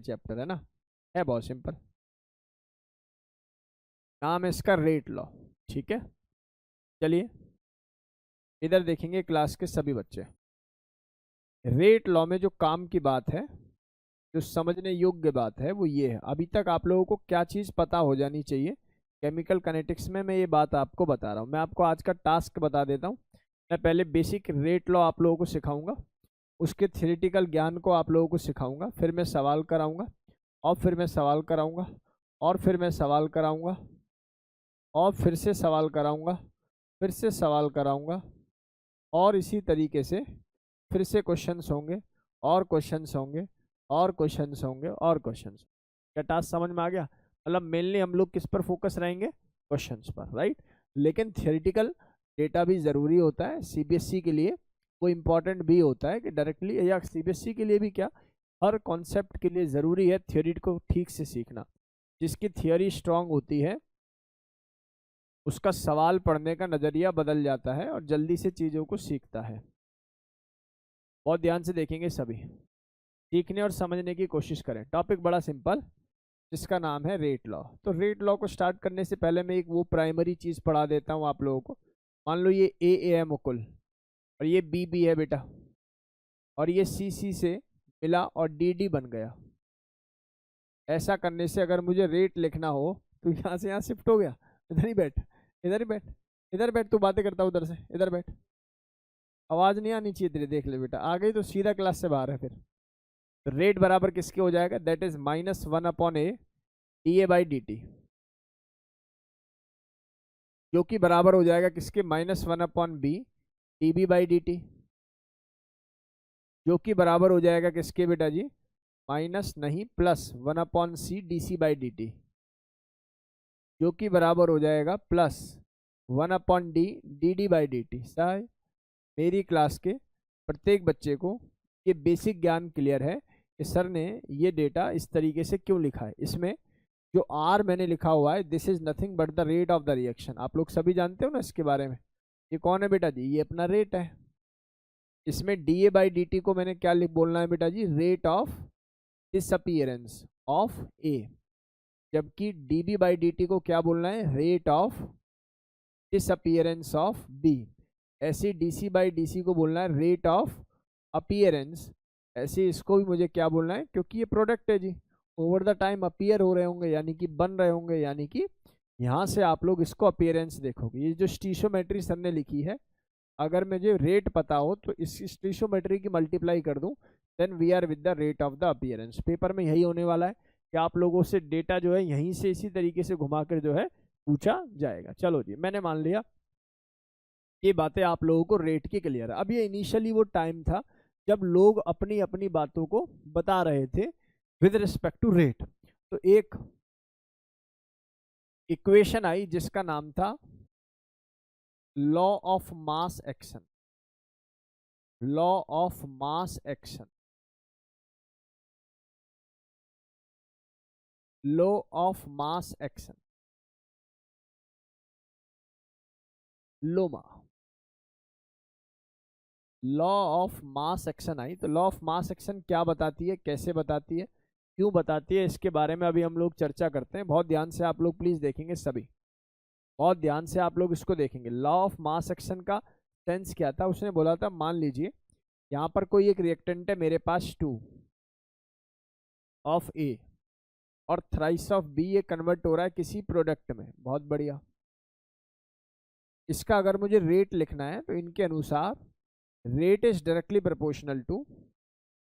Chapter है ना, है बहुत सिंपल। नाम है इसका रेट लॉ। ठीक है, चलिए इधर देखेंगे क्लास के सभी बच्चे। रेट लॉ में जो काम की बात है, जो समझने योग्य बात है वो ये है। अभी तक आप लोगों को क्या चीज़ पता हो जानी चाहिए केमिकल काइनेटिक्स में, मैं ये बात आपको बता रहा हूँ। मैं आपको आज का टास्क बता देता हूँ। मैं पहले बेसिक रेट लॉ आप लोगों को सिखाऊंगा, उसके थ्योरेटिकल ज्ञान को आप लोगों को सिखाऊंगा, फिर मैं सवाल कराऊंगा, और फिर मैं सवाल कराऊंगा, और फिर मैं सवाल कराऊंगा, और फिर से सवाल कराऊंगा, फिर से सवाल कराऊंगा, और इसी तरीके से फिर से क्वेश्चंस होंगे, और क्वेश्चंस होंगे, और क्वेश्चंस होंगे, और क्वेश्चंस। क्या टास्क समझ में आ गया? मतलब मेनली हम लोग किस पर फोकस रहेंगे? क्वेश्चंस पर, राइट। लेकिन थियोरेटिकल डेटा भी ज़रूरी होता है सीबीएसई के लिए, वो इम्पॉर्टेंट भी होता है कि डायरेक्टली, या सीबीएसई के लिए भी क्या, हर कॉन्सेप्ट के लिए ज़रूरी है थियोरी को ठीक से सीखना। जिसकी थियोरी स्ट्रांग होती है उसका सवाल पढ़ने का नज़रिया बदल जाता है और जल्दी से चीज़ों को सीखता है। बहुत ध्यान से देखेंगे सभी, सीखने और समझने की कोशिश करें। टॉपिक बड़ा सिंपल, जिसका नाम है रेट लॉ। तो रेट लॉ को स्टार्ट करने से पहले मैं एक वो प्राइमरी चीज़ पढ़ा देता हूँ आप लोगों को। मान लो ये ए है मुकुल, और ये बी है बेटा, और ये सी से मिला और डी बन गया। ऐसा करने से अगर मुझे रेट लिखना हो तो यहाँ से यहाँ शिफ्ट हो गया। इधर ही बैठ, इधर ही बैठ, इधर बैठ, तू बातें करता उधर से, इधर बैठ। आवाज़ नहीं आनी चाहिए तेरे, देख ले बेटा, आ गई तो सीधा क्लास से बाहर है फिर। तो रेट बराबर किसके हो जाएगा? दैट इज -1/a da/dt, जो कि बराबर हो जाएगा किसके? -1/b db/dt, जो कि बराबर हो जाएगा किसके बेटा जी? माइनस नहीं, +1/c dc/dt, जो कि बराबर हो जाएगा +1/d dd/dt। साहब मेरी क्लास के प्रत्येक बच्चे को ये बेसिक ज्ञान क्लियर है कि सर ने ये डेटा इस तरीके से क्यों लिखा है। इसमें जो आर मैंने लिखा हुआ है, this is nothing but the rate of the reaction. आप लोग सभी जानते हो ना इसके बारे में। ये कौन है बेटा जी? ये अपना रेट है। इसमें da/dt को मैंने क्या बोलना है बेटा जी? Rate of disappearance of A. जबकि db/dt को क्या बोलना है? Rate of disappearance of B. ऐसे dc/dc को बोलना है रेट ऑफ अपीयरेंस। ऐसे इसको भी मुझे क्या बोलना है? क्योंकि ये प्रोडक्ट है जी, ओवर द टाइम अपीयर हो रहे होंगे, यानी कि बन रहे होंगे, यानी कि यहाँ से आप लोग इसको अपीयरेंस देखोगे। ये जो स्टीशियोमेट्री सर ने लिखी है, अगर मुझे रेट पता हो तो इस स्टीशियोमेट्री की मल्टीप्लाई कर दूं, then we are with the rate of the appearance. Paper में यही होने वाला है कि आप लोगों से डेटा जो है यहीं से इसी तरीके से घुमाकर जो है पूछा जाएगा। चलो जी, मैंने मान लिया ये बातें आप लोगों को रेट की क्लियर है। अब ये इनिशियली वो टाइम था जब लोग अपनी अपनी बातों को बता रहे थे विद रिस्पेक्ट टू रेट। तो एक इक्वेशन आई जिसका नाम था law of mass action. Law of mass action, law of mass action, Loma. Law of mass action I. तो लॉ ऑफ मास एक्शन क्या बताती है, कैसे बताती है, क्यों बताती है, इसके बारे में अभी हम लोग चर्चा करते हैं। बहुत ध्यान से आप लोग प्लीज देखेंगे सभी, बहुत ध्यान से आप लोग इसको देखेंगे। लॉ ऑफ मास एक्शन का सेंस क्या था? उसने बोला था, मान लीजिए यहाँ पर कोई एक रिएक्टेंट है मेरे पास 2 ऑफ ए और थ्राइस ऑफ बी, ये कन्वर्ट हो रहा है किसी प्रोडक्ट में। बहुत बढ़िया। इसका अगर मुझे रेट लिखना है तो इनके अनुसार rate is directly proportional to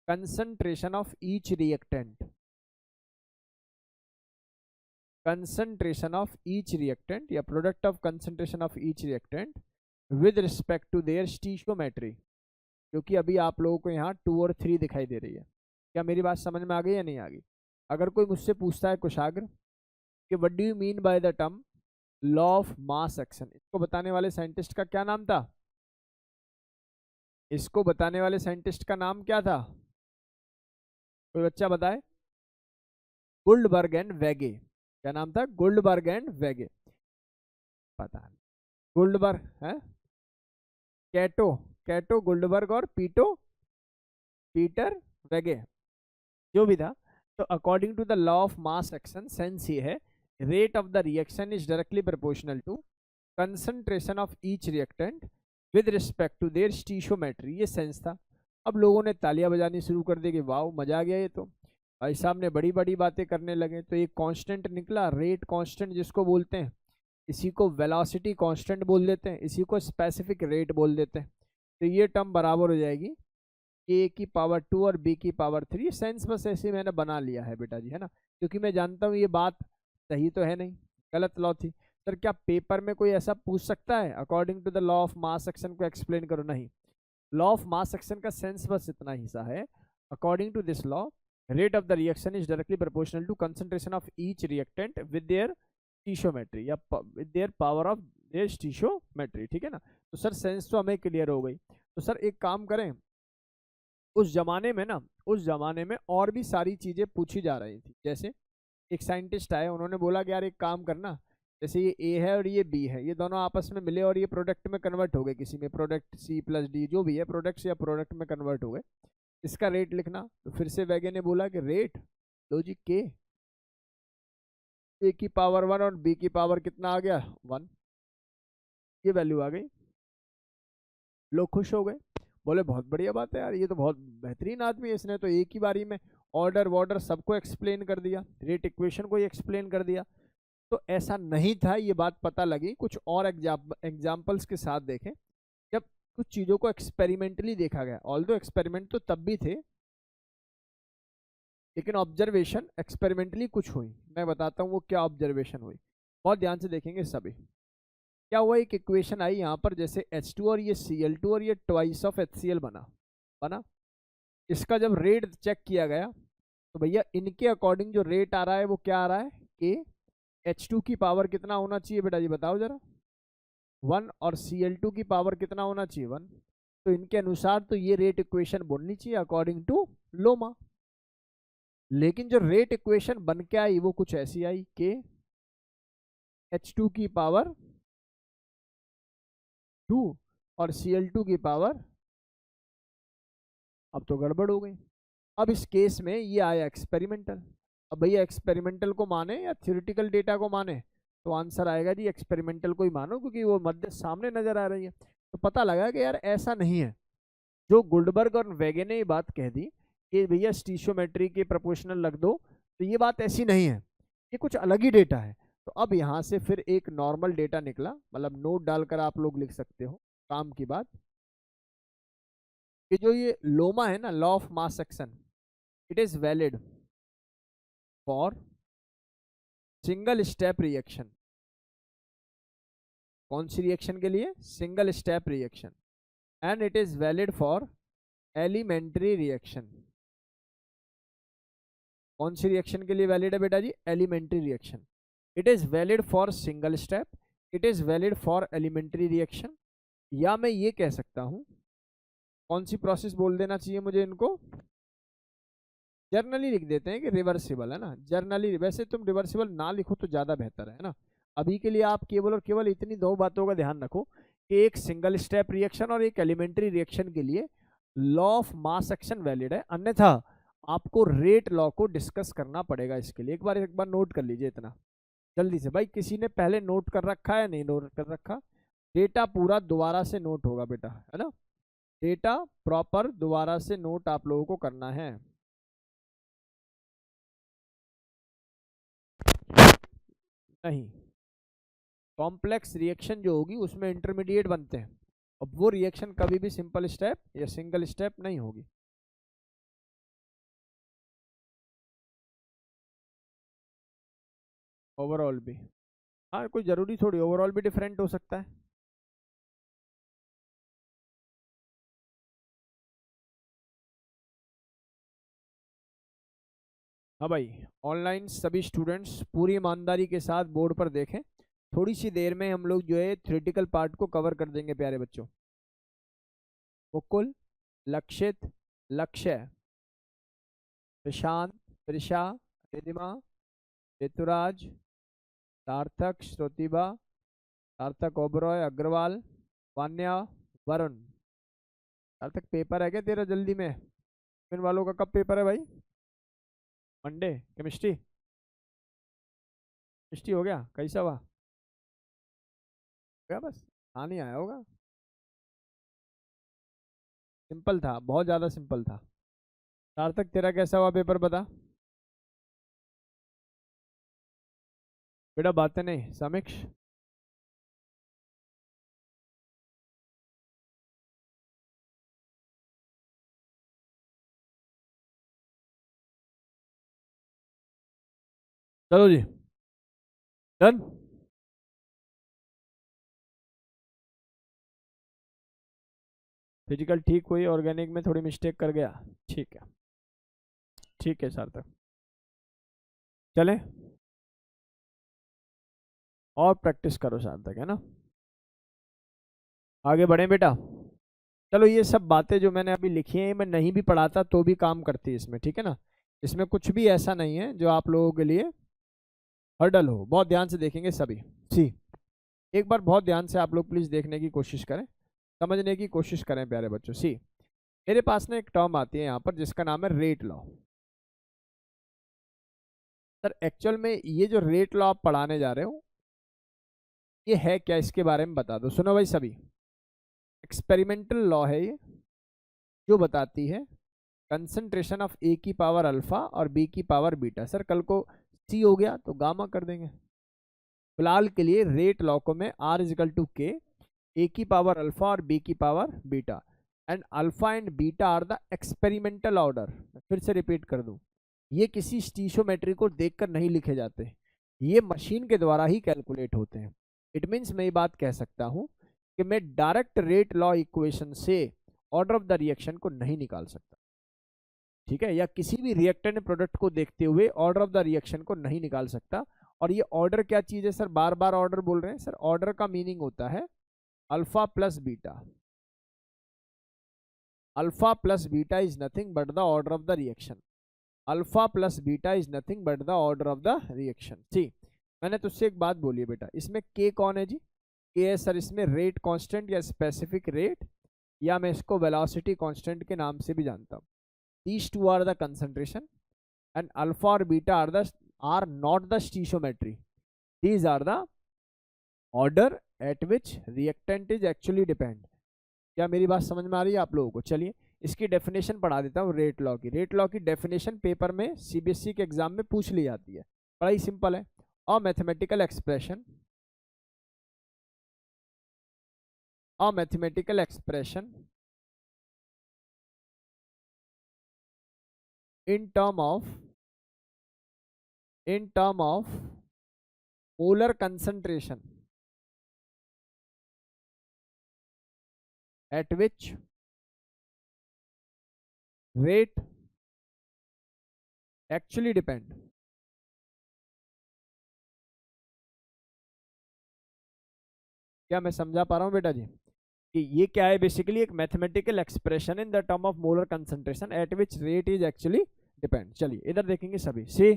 concentration of each reactant, concentration of each reactant या product of concentration of each reactant with respect to their stoichiometry, जो कि अभी आप लोगों को यहाँ 2 और 3 दिखाई दे रही है। क्या मेरी बात समझ में आ गई या नहीं आ गई? अगर कोई मुझसे पूछता है कुशाग्र कि what do you mean by the term law of mass action, इसको बताने वाले साइंटिस्ट का क्या नाम था? इसको बताने वाले साइंटिस्ट का नाम क्या था? कोई बच्चा बताए? गुल्डबर्ग एंड वेगे। क्या नाम था? गुल्डबर्ग एंड वेगे। पता नहीं। गुल्डबर्ग है, कैटो, कैटो गुल्डबर्ग और पीटर वेगे, जो भी था। तो according to the law of mass action sense ये है, rate of the reaction is directly proportional to concentration of each reactant with respect to their stoichiometry. ये सेंस था। अब लोगों ने तालियां बजानी शुरू कर दी कि वाह मजा आ गया, ये तो भाई साहब ने बड़ी बड़ी बातें करने लगे। तो एक कांस्टेंट निकला, रेट कांस्टेंट जिसको बोलते हैं, इसी को वेलोसिटी कांस्टेंट बोल देते हैं, इसी को स्पेसिफिक रेट बोल देते हैं। तो ये टर्म बराबर हो जाएगी ए की पावर 2 और बी की पावर 3। सेंस बस ऐसे मैंने बना लिया है बेटा जी, है ना, क्योंकि मैं जानता हूँ ये बात सही तो है नहीं, गलत लॉ थी। सर क्या पेपर में कोई ऐसा पूछ सकता है according to the law of mass action को एक्सप्लेन करो? नहीं, लॉ ऑफ मास एक्शन का सेंस बस इतना हिस्सा है। According to this law, rate of the reaction is directly proportional to concentration of each reactant with their stoichiometry या with their power of their stoichiometry. ठीक है ना, तो सर सेंस तो हमें क्लियर हो गई। तो सर एक काम करें, उस जमाने में ना, उस जमाने में और भी सारी चीजें पूछी जा रही थी। जैसे एक साइंटिस्ट आए, उन्होंने बोला कि यार एक काम करना, जैसे ये ए है और ये बी है, ये दोनों आपस में मिले और ये प्रोडक्ट में कन्वर्ट हो गए, किसी में प्रोडक्ट सी प्लस डी जो भी है, प्रोडक्ट्स या प्रोडक्ट में कन्वर्ट हो गए, इसका रेट लिखना। तो फिर से वैगे ने बोला कि रेट लो जी के, ए की पावर 1 और बी की पावर कितना आ गया 1, ये वैल्यू आ गई। लोग खुश हो गए, बोले बहुत बढ़िया बात है यार, ये तो बहुत बेहतरीन आदमी है, इसने तो एक ही बारी में ऑर्डर वॉर्डर सबको एक्सप्लेन कर दिया, रेट इक्वेशन को ही एक्सप्लेन कर दिया। तो ऐसा नहीं था, ये बात पता लगी कुछ और एग्जाम्पल्स के साथ। देखें, जब कुछ चीज़ों को एक्सपेरिमेंटली देखा गया, ऑल्दो एक्सपेरिमेंट तो तब भी थे, लेकिन ऑब्जर्वेशन एक्सपेरिमेंटली कुछ हुई। मैं बताता हूँ वो क्या ऑब्जर्वेशन हुई, बहुत ध्यान से देखेंगे सभी। क्या हुआ, एक इक्वेशन आई यहाँ पर, जैसे H2 और ये Cl2 और ये ट्वाइस ऑफ HCl बना। इसका जब रेट चेक किया गया तो भैया इनके अकॉर्डिंग जो रेट आ रहा है वो क्या आ रहा है कि H2 की पावर कितना होना चाहिए बेटा जी, बताओ जरा, 1, और Cl2 की पावर कितना होना चाहिए 1। तो इनके अनुसार तो ये रेट इक्वेशन बननी चाहिए अकॉर्डिंग टू लोमा। लेकिन जो रेट इक्वेशन बन के आई वो कुछ ऐसी आई कि H2 की पावर 2 और Cl2 की पावर, अब तो गड़बड़ हो गई। अब इस केस में ये आया एक्सपेरिमेंटल। अब भैया एक्सपेरिमेंटल को माने या थ्योरेटिकल डेटा को माने, तो आंसर आएगा जी एक्सपेरिमेंटल को ही मानो, क्योंकि वो मध्य सामने नजर आ रही है। तो पता लगा कि यार ऐसा नहीं है, जो गुल्डबर्ग और वेगे ने ये बात कह दी कि भैया स्टीशियोमेट्री के प्रोपोर्शनल रख दो, तो ये बात ऐसी नहीं है, ये कुछ अलग ही डेटा है। तो अब यहाँ से फिर एक नॉर्मल डेटा निकला, मतलब नोट डालकर आप लोग लिख सकते हो काम की बात, कि जो ये लोमा है ना, law of mass action, it is valid for single step reaction. कौन सी रिएक्शन के लिए? Single step reaction. And it is valid for elementary reaction. कौन सी रिएक्शन के लिए वैलिड है बेटा जी? Elementary reaction. It is valid for single step, it is valid for elementary reaction. या मैं ये कह सकता हूं, कौन सी प्रोसेस बोल देना चाहिए मुझे इनको? जर्नली लिख देते हैं कि रिवर्सिबल, है ना, जर्नली। वैसे तुम रिवर्सिबल ना लिखो तो ज़्यादा बेहतर है ना। अभी के लिए आप केवल और केवल इतनी दो बातों का ध्यान रखो कि एक सिंगल स्टेप रिएक्शन और एक एलिमेंट्री रिएक्शन के लिए law of mass action valid है, अन्यथा आपको रेट लॉ को डिस्कस करना पड़ेगा। इसके लिए एक बार नोट कर लीजिए इतना जल्दी से। भाई किसी ने पहले नोट कर रखा है? नहीं नोट कर रखा? डेटा पूरा दोबारा से नोट होगा बेटा, है ना, डेटा प्रॉपर दोबारा से नोट आप लोगों को करना है। नहीं, कॉम्प्लेक्स रिएक्शन जो होगी उसमें इंटरमीडिएट बनते हैं। अब वो रिएक्शन कभी भी सिंपल स्टेप या सिंगल स्टेप नहीं होगी। ओवरऑल भी, हाँ, कोई जरूरी थोड़ी ओवरऑल भी डिफरेंट हो सकता है। हाँ भाई, ऑनलाइन सभी स्टूडेंट्स पूरी ईमानदारी के साथ बोर्ड पर देखें। थोड़ी सी देर में हम लोग जो है थ्योरेटिकल पार्ट को कवर कर देंगे प्यारे बच्चों। मुकुल, लक्षित, लक्ष्य, प्रशांत, त्रिषा, रिदिमा, ऋतुराज, सार्थक, श्रुतिबा, सार्थक ओबरॉय, अग्रवाल, वान्या, वरुण। सार्थक पेपर है क्या तेरा जल्दी में? इन वालों का कब पेपर है भाई? मंडे केमिस्ट्री, केमिस्ट्री हो गया, कैसा हुआ? गया बस, नहीं आया होगा। सिंपल था, बहुत ज़्यादा सिंपल था। सार्थक तेरा कैसा हुआ पेपर बता। बेटा बातें नहीं, समीक्ष चलो जी, डन। फिजिकल ठीक हुई, ऑर्गेनिक में थोड़ी मिस्टेक कर गया, ठीक है, ठीक है सार्थक, चले और प्रैक्टिस करो सार्थक, है ना। आगे बढ़े बेटा। चलो ये सब बातें जो मैंने अभी लिखी हैं, मैं नहीं भी पढ़ाता तो भी काम करती है इसमें, ठीक है ना। इसमें कुछ भी ऐसा नहीं है जो आप लोगों के लिए हर्डल हो। बहुत ध्यान से देखेंगे सभी। सी, एक बार बहुत ध्यान से आप लोग प्लीज देखने की कोशिश करें, समझने की कोशिश करें प्यारे बच्चों। सी, मेरे पास ना एक टर्म आती है यहाँ पर जिसका नाम है रेट लॉ। सर एक्चुअल में ये जो रेट लॉ आप पढ़ाने जा रहे हो ये है क्या, इसके बारे में बता दो। सुनो भाई सभी, एक्सपेरिमेंटल लॉ है ये, जो बताती है कंसंट्रेशन ऑफ ए की पावर अल्फा और बी की पावर बीटा। सर कल को सी हो गया तो गामा कर देंगे। फिलहाल के लिए रेट लॉ को मैं are is equal to K, A की पावर अल्फा और बी की power beta, and alpha and beta are the experimental order. फिर से रिपीट कर दूं, ये किसी स्टीशियोमेट्री को देखकर नहीं लिखे जाते, ये मशीन के द्वारा ही कैलकुलेट होते हैं। इट मीन्स मैं ये बात कह सकता हूँ कि मैं डायरेक्ट रेट लॉ इक्वेशन से ऑर्डर ऑफ द रिएक्शन को नहीं निकाल सकता, ठीक है, या किसी भी रिएक्टेंट प्रोडक्ट को देखते हुए ऑर्डर ऑफ द रिएक्शन को नहीं निकाल सकता। और ये ऑर्डर क्या चीज है सर, बार बार ऑर्डर बोल रहे हैं सर। ऑर्डर का मीनिंग होता है alpha plus beta. Alpha plus beta is nothing but the order of the reaction. Alpha plus beta is nothing but the order of the reaction. ठीक, मैंने तुझसे एक बात बोली है बेटा, इसमें के कौन है जी? के है सर इसमें रेट कांस्टेंट या स्पेसिफिक रेट, या मैं इसको वेलोसिटी कांस्टेंट के नाम से भी जानता हूँ। These two are the concentration and alpha or beta are not the stoichiometry. These are the order at which reactant is actually depend. क्या मेरी बात समझ में आ रही है आप लोगों को? चलिए इसकी डेफिनेशन पढ़ा देता हूँ रेट लॉ की। रेट लॉ की डेफिनेशन पेपर में सीबीएसई के एग्जाम में पूछ ली जाती है, बड़ा ही सिंपल है। A mathematical expression, a mathematical expression in term of molar concentration at which rate actually depend। क्या मैं समझा पा रहा हूं बेटा जी कि ये क्या है? बेसिकली एक mathematical expression in the term of molar concentration eight which rate is actually depend. चलिए इधर देखेंगे सभी। सी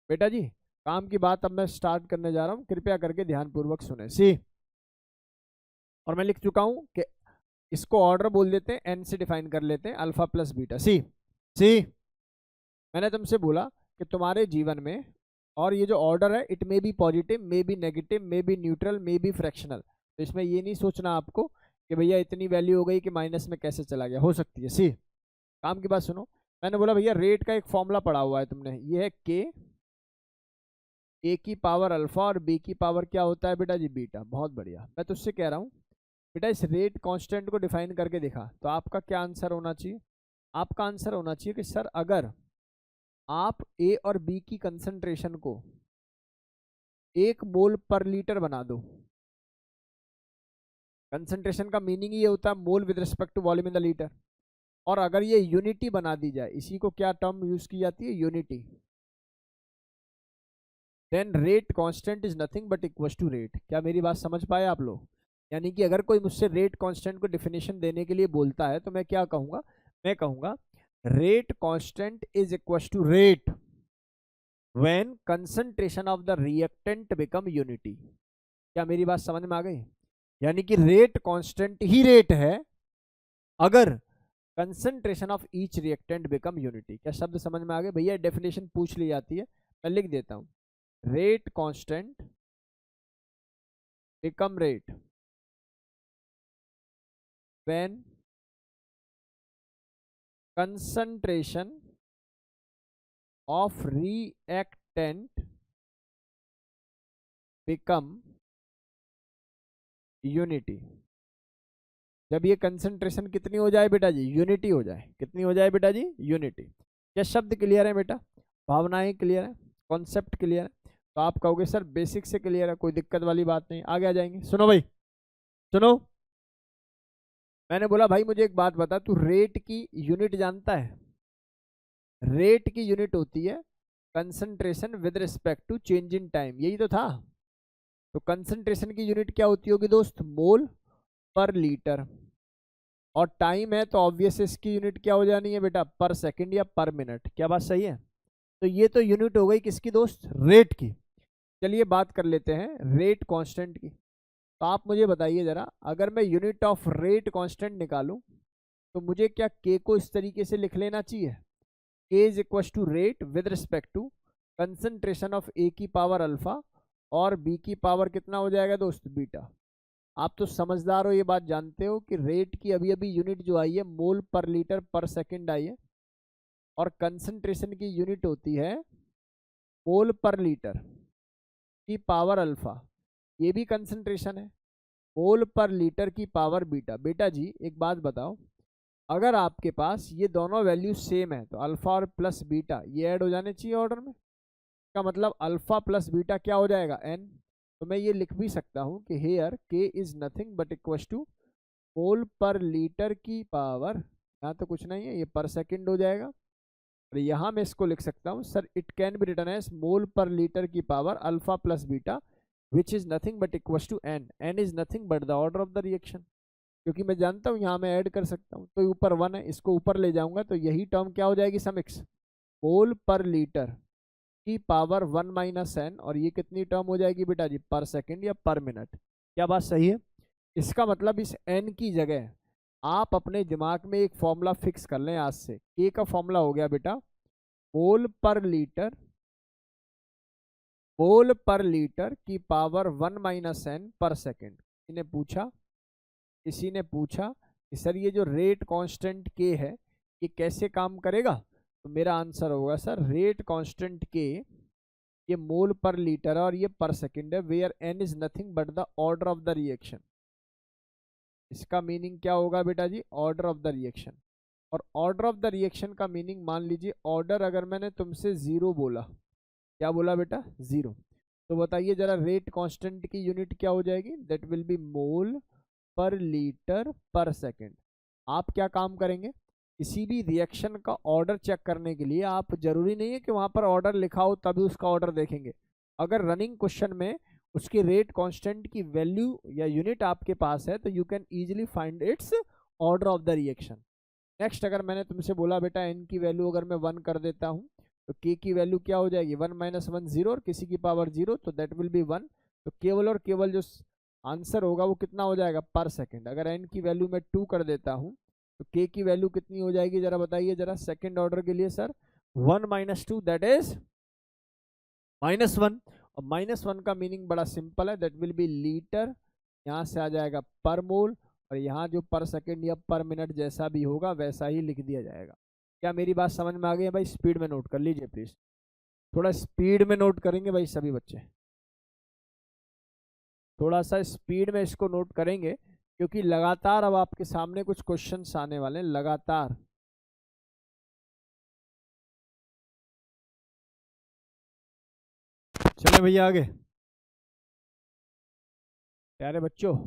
बेटा जी, काम की बात अब मैं स्टार्ट करने जा रहा हूं, कृपया करके ध्यानपूर्वक सुने। सी, और मैं लिख चुका हूं कि इसको ऑर्डर बोल देते हैं, एन से डिफाइन कर लेते हैं, अल्फा प्लस बीटा। सी, सी मैंने तुमसे बोला कि तुम्हारे जीवन में, और ये जो ऑर्डर है it may be positive, may be negative, may be neutral, may be fractional. तो इसमें ये नहीं सोचना आपको कि भैया इतनी वैल्यू हो गई कि माइनस में कैसे चला गया, हो सकती है। सी, काम की बात सुनो, मैंने बोला भैया रेट का एक फॉर्मूला पढ़ा हुआ है तुमने, ये है के, ए की पावर अल्फा और बी की पावर क्या होता है बेटा जी? बीटा। बहुत बढ़िया। मैं तुझसे कह रहा हूँ बेटा इस रेट कांस्टेंट को डिफाइन करके देखा, तो आपका क्या आंसर होना चाहिए? आपका आंसर होना चाहिए कि सर अगर आप ए और बी की कंसंट्रेशन को 1 मोल पर लीटर बना दो, कंसंट्रेशन का मीनिंग ये होता है mole with respect to volume in the litre, और अगर ये यूनिटी बना दी जाए, इसी को क्या टर्म यूज की जाती है? Unity. Then rate constant is nothing but equal to rate. क्या मेरी बात समझ पाए आप लोग? यानी कि अगर कोई मुझसे रेट कांस्टेंट को डेफिनेशन देने के लिए बोलता है तो मैं क्या कहूंगा? मैं कहूंगा rate constant is equal to rate when concentration of the reactant become unity. क्या मेरी बात समझ में आ गई? यानी कि रेट कांस्टेंट ही रेट है अगर concentration of each reactant become unity. क्या शब्द समझ में आ गए भैया? डेफिनेशन पूछ ली जाती है, मैं लिख देता हूं। Rate constant become rate when concentration of reactant become unity। जब ये कंसंट्रेशन कितनी हो जाए बेटा जी? यूनिटी हो जाए। कितनी हो जाए बेटा जी? यूनिटी। क्या शब्द क्लियर है बेटा? भावनाएं क्लियर है, कॉन्सेप्ट क्लियर है? तो आप कहोगे सर बेसिक से क्लियर है, कोई दिक्कत वाली बात नहीं, आगे आ जाएंगे। सुनो भाई, सुनो, मैंने बोला भाई मुझे एक बात बता, तू रेट की यूनिट जानता है? रेट की यूनिट होती है concentration with respect to change in time, यही तो था। तो कंसंट्रेशन की यूनिट क्या होती होगी दोस्त? मोल पर लीटर। और टाइम है तो ऑब्वियस इसकी यूनिट क्या हो जानी है बेटा? पर सेकंड या पर मिनट। क्या बात सही है? तो ये तो यूनिट हो गई किसकी दोस्त? रेट की। चलिए बात कर लेते हैं रेट कांस्टेंट की। तो आप मुझे बताइए जरा, अगर मैं यूनिट ऑफ रेट कांस्टेंट निकालूं तो मुझे क्या के को इस तरीके से लिख लेना चाहिए? K is equal to rate with respect to concentration of A की पावर अल्फा और बी की पावर कितना हो जाएगा दोस्त? बीटा। आप तो समझदार हो, ये बात जानते हो कि रेट की अभी अभी यूनिट जो आई है मोल पर लीटर पर सेकंड आई है, और कंसंट्रेशन की यूनिट होती है मोल पर लीटर की पावर अल्फा। ये भी कंसंट्रेशन है, मोल पर लीटर की पावर बीटा। बेटा जी एक बात बताओ, अगर आपके पास ये दोनों वैल्यू सेम है तो अल्फा और प्लस बीटा ये ऐड हो जाने चाहिए ऑर्डर में। का मतलब अल्फा प्लस बीटा क्या हो जाएगा? एन। तो मैं ये लिख भी सकता हूँ कि here K is nothing but equal to mole per litre की पावर, यहाँ तो कुछ नहीं है, ये पर सेकंड हो जाएगा। और यहाँ मैं इसको लिख सकता हूँ sir, it can be written as mole per litre की power alpha plus beta which is nothing but equal to N. N is nothing but the order of the reaction, क्योंकि मैं जानता हूँ यहाँ मैं ऐड कर सकता हूँ। तो ऊपर 1 है, इसको ऊपर ले जाऊंगा तो यही टर्म क्या हो जाएगी? समिक्स मोल पर लीटर की पावर 1 माइनस एन, और ये कितनी टर्म हो जाएगी बेटा जी? पर सेकंड या पर मिनट। क्या बात सही है? इसका मतलब इस एन की जगह आप अपने दिमाग में एक फॉर्मूला फिक्स कर लें आज से। के का फॉर्मूला हो गया बेटा मोल पर लीटर, मोल पर लीटर की पावर 1 माइनस एन पर सेकेंड। किसी ने पूछा कि सर ये जो रेट कांस्टेंट के है ये कैसे काम करेगा? तो मेरा आंसर होगा सर रेट कांस्टेंट के ये मोल पर लीटर है और ये पर सेकेंड है, where N is nothing but the order of the reaction. इसका मीनिंग क्या होगा बेटा जी? Order of the reaction. और ऑर्डर ऑफ द रिएक्शन का मीनिंग मान लीजिए, ऑर्डर अगर मैंने तुमसे 0 बोला, क्या बोला बेटा? 0, तो बताइए जरा रेट कांस्टेंट की यूनिट क्या हो जाएगी? That will be mole per litre पर सेकेंड। आप क्या काम करेंगे? किसी भी रिएक्शन का ऑर्डर चेक करने के लिए आप जरूरी नहीं है कि वहां पर ऑर्डर लिखा हो तभी उसका ऑर्डर देखेंगे। अगर रनिंग क्वेश्चन में उसकी रेट कांस्टेंट की वैल्यू या यूनिट आपके पास है तो you can easily find its order of the reaction. Next, अगर मैंने तुमसे बोला बेटा एन की वैल्यू अगर मैं 1 कर देता हूं तो के की वैल्यू क्या हो जाएगी? 1 माइनस 1 0, और किसी की पावर 0, तो दैट विल बी 1। तो केवल और केवल जो आंसर होगा वो कितना हो जाएगा? पर सेकंड। अगर एन की वैल्यू मैं 2 कर देता हूं तो के की वैल्यू कितनी हो जाएगी? जरा बताइए जरा सेकंड ऑर्डर के लिए सर। 1 minus 2 that is -1। और -1 का मीनिंग बड़ा सिंपल है, दैट विल बी लीटर। यहाँ से आ जाएगा पर मोल, और यहाँ जो पर सेकंड या पर मिनट जैसा भी होगा वैसा ही लिख दिया जाएगा। क्या मेरी बात समझ में आ गई है भाई? स्पीड में नोट कर लीजिए प्लीज, थोड़ा स्पीड में नोट करेंगे भाई सभी बच्चे, थोड़ा सा स्पीड में इसको नोट करेंगे, क्योंकि लगातार अब आपके सामने कुछ क्वेश्चंस आने वाले हैं लगातार। चले भैया आगे, प्यारे बच्चों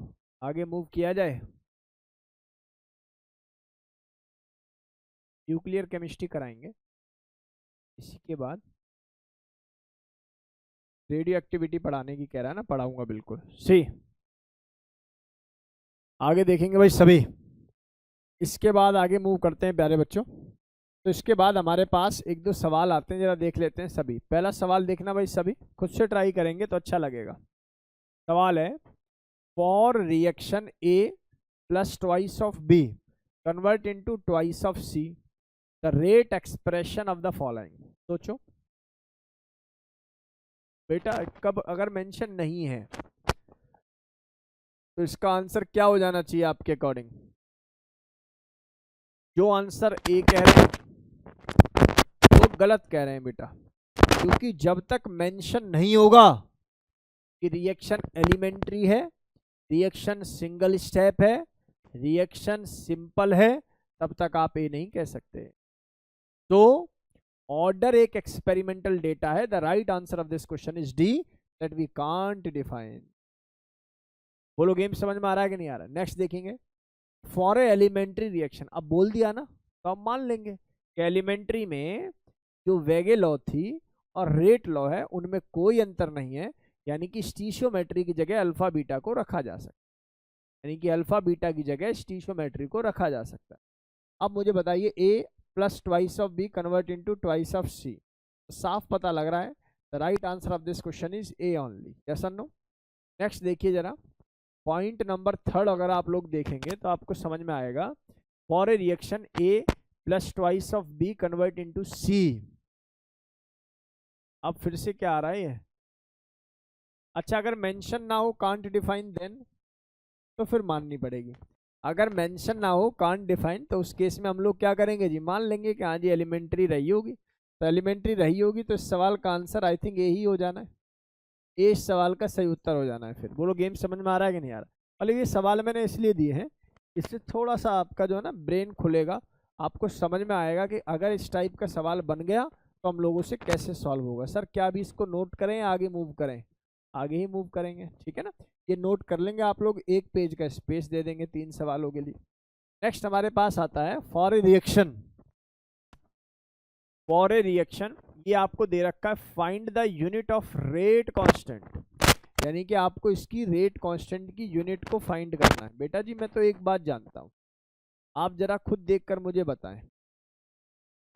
आगे मूव किया जाए। न्यूक्लियर केमिस्ट्री कराएंगे, इसी के बाद रेडियो एक्टिविटी पढ़ाने की कह रहा है ना, पढ़ाऊंगा बिल्कुल। सी आगे देखेंगे भाई सभी। इसके बाद आगे मूव करते हैं प्यारे बच्चों। तो इसके बाद हमारे पास एक दो सवाल आते हैं, जरा देख लेते हैं सभी। पहला सवाल देखना भाई सभी, खुद से ट्राई करेंगे तो अच्छा लगेगा। सवाल है, for reaction A plus twice of B convert into twice of C the rate expression of the following. सोचो बेटा, कब अगर मेंशन नहीं है तो इसका आंसर क्या हो जाना चाहिए आपके अकॉर्डिंग? जो आंसर ए कह रहे हैं वो गलत कह रहे हैं बेटा, क्योंकि जब तक मेंशन नहीं होगा कि रिएक्शन एलिमेंट्री है, रिएक्शन सिंगल स्टेप है, रिएक्शन सिंपल है, तब तक आप ए नहीं कह सकते। तो ऑर्डर एक एक्सपेरिमेंटल डेटा है। The right answer of this question is D, that we can't define. बोलो गेम समझ में आ रहा है कि नहीं आ रहा है? नेक्स्ट देखेंगे, फॉर ए एलिमेंट्री रिएक्शन। अब बोल दिया ना तो आप मान लेंगे कि एलिमेंट्री में जो वेगे लॉ थी और रेट लॉ है उनमें कोई अंतर नहीं है, यानी कि स्टीशियोमेट्री की जगह अल्फा बीटा को रखा जा सकता है, यानी कि अल्फा बीटा की जगह स्टीशियोमेट्री को रखा जा सकता है। अब मुझे बताइए A plus twice of B convert into twice of C, साफ पता लग रहा है the right answer of this question is A only. Yes और नो? नेक्स्ट देखिए जरा, पॉइंट नंबर 3 अगर आप लोग देखेंगे तो आपको समझ में आएगा, for a reaction A plus twice of B convert into C. अब फिर से क्या आ रहा है ये? अच्छा, अगर मेंशन ना हो कांट डिफाइन देन, तो फिर माननी पड़ेगी। अगर मेंशन ना हो कांट डिफाइन तो उस केस में हम लोग क्या करेंगे जी, मान लेंगे कि हाँ जी एलिमेंट्री रही होगी। तो एलिमेंट्री रही होगी तो इस सवाल का आंसर आई थिंक ए ही हो जाना है, ए इस सवाल का सही उत्तर हो जाना है। फिर बोलो गेम समझ में आ रहा है कि नहीं आ रहा? और ये सवाल मैंने इसलिए दिए हैं, इससे थोड़ा सा आपका जो है ना ब्रेन खुलेगा, आपको समझ में आएगा कि अगर इस टाइप का सवाल बन गया तो हम लोगों से कैसे सॉल्व होगा। सर क्या अभी इसको नोट करें आगे मूव करें? आगे ही मूव करेंगे, ठीक है ना? ये नोट कर लेंगे आप लोग, एक पेज का स्पेस दे देंगे 3 सवालों के लिए। नेक्स्ट हमारे पास आता है for a reaction. For a reaction ये आपको दे रखा है, find the unit of rate constant, यानी कि आपको इसकी रेट कांस्टेंट की यूनिट को फाइंड करना है। बेटा जी मैं तो एक बात जानता हूं, आप जरा खुद देखकर मुझे बताएं।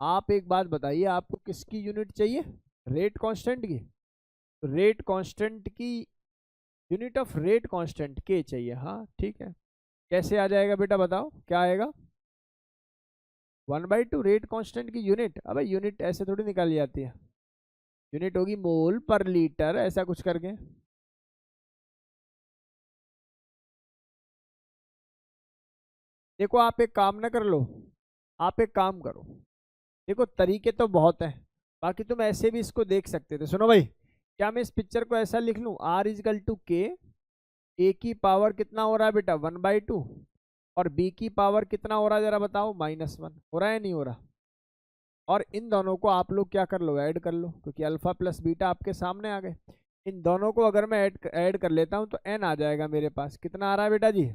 आप एक बात बताइए, आपको किसकी यूनिट चाहिए? रेट कांस्टेंट की। तो रेट कांस्टेंट की यूनिट ऑफ रेट कांस्टेंट के चाहिए। हाँ ठीक है, कैसे आ जाएगा बेटा बताओ, क्या आएगा? 1/2 रेट कांस्टेंट की यूनिट। अबे यूनिट ऐसे थोड़ी निकाली जाती है, यूनिट होगी मोल पर लीटर, ऐसा कुछ करके। देखो आप एक काम ना कर लो, आप एक काम करो, देखो तरीके तो बहुत हैं, बाकी तुम ऐसे भी इसको देख सकते थे। सुनो भाई, क्या मैं इस पिक्चर को ऐसा लिख लूँ, are is equal to K, A की पावर कितना हो रहा है बेटा 1/2, और बी की पावर कितना हो रहा है जरा बताओ -1, हो रहा है नहीं हो रहा? और इन दोनों को आप लोग क्या कर लो, ऐड कर लो, क्योंकि अल्फा प्लस बीटा आपके सामने आ गए। इन दोनों को अगर मैं ऐड कर लेता हूँ तो एन आ जाएगा मेरे पास, कितना आ रहा है बेटा जी?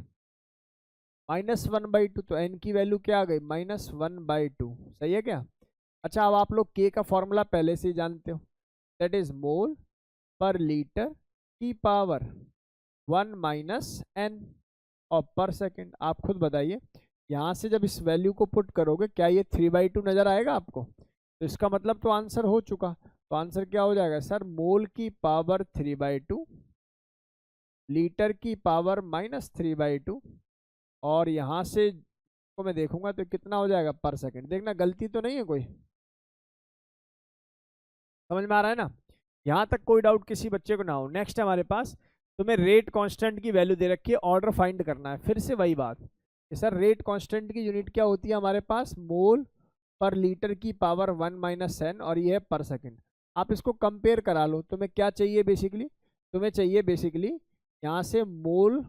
-1/2। तो एन की वैल्यू क्या आ गई? -1/2। सही है क्या? अच्छा अब आप लोग के का फॉर्मूला पहले से ही जानते हो, that is mole per litre की पावर 1 - n और पर सेकेंड। आप खुद बताइए, यहाँ से जब इस वैल्यू को पुट करोगे क्या ये 3/2 नजर आएगा आपको? तो इसका मतलब तो आंसर हो चुका। तो आंसर क्या हो जाएगा सर? मोल की पावर 3/2, लीटर की पावर -3/2, और यहाँ से को मैं देखूंगा तो कितना हो जाएगा पर सेकेंड। देखना गलती तो नहीं है कोई, समझ में आ रहा है ना? यहाँ तक कोई डाउट किसी बच्चे को ना हो। नेक्स्ट हमारे पास तुम्हें रेट कांस्टेंट की वैल्यू दे रखी है, ऑर्डर फाइंड करना है। फिर से वही बात कि सर रेट कांस्टेंट की यूनिट क्या होती है हमारे पास? मोल पर लीटर की पावर 1 - n, और ये है पर सेकेंड। आप इसको कंपेयर करा लो। तुम्हें क्या चाहिए बेसिकली? तुम्हें चाहिए बेसिकली यहाँ से मोल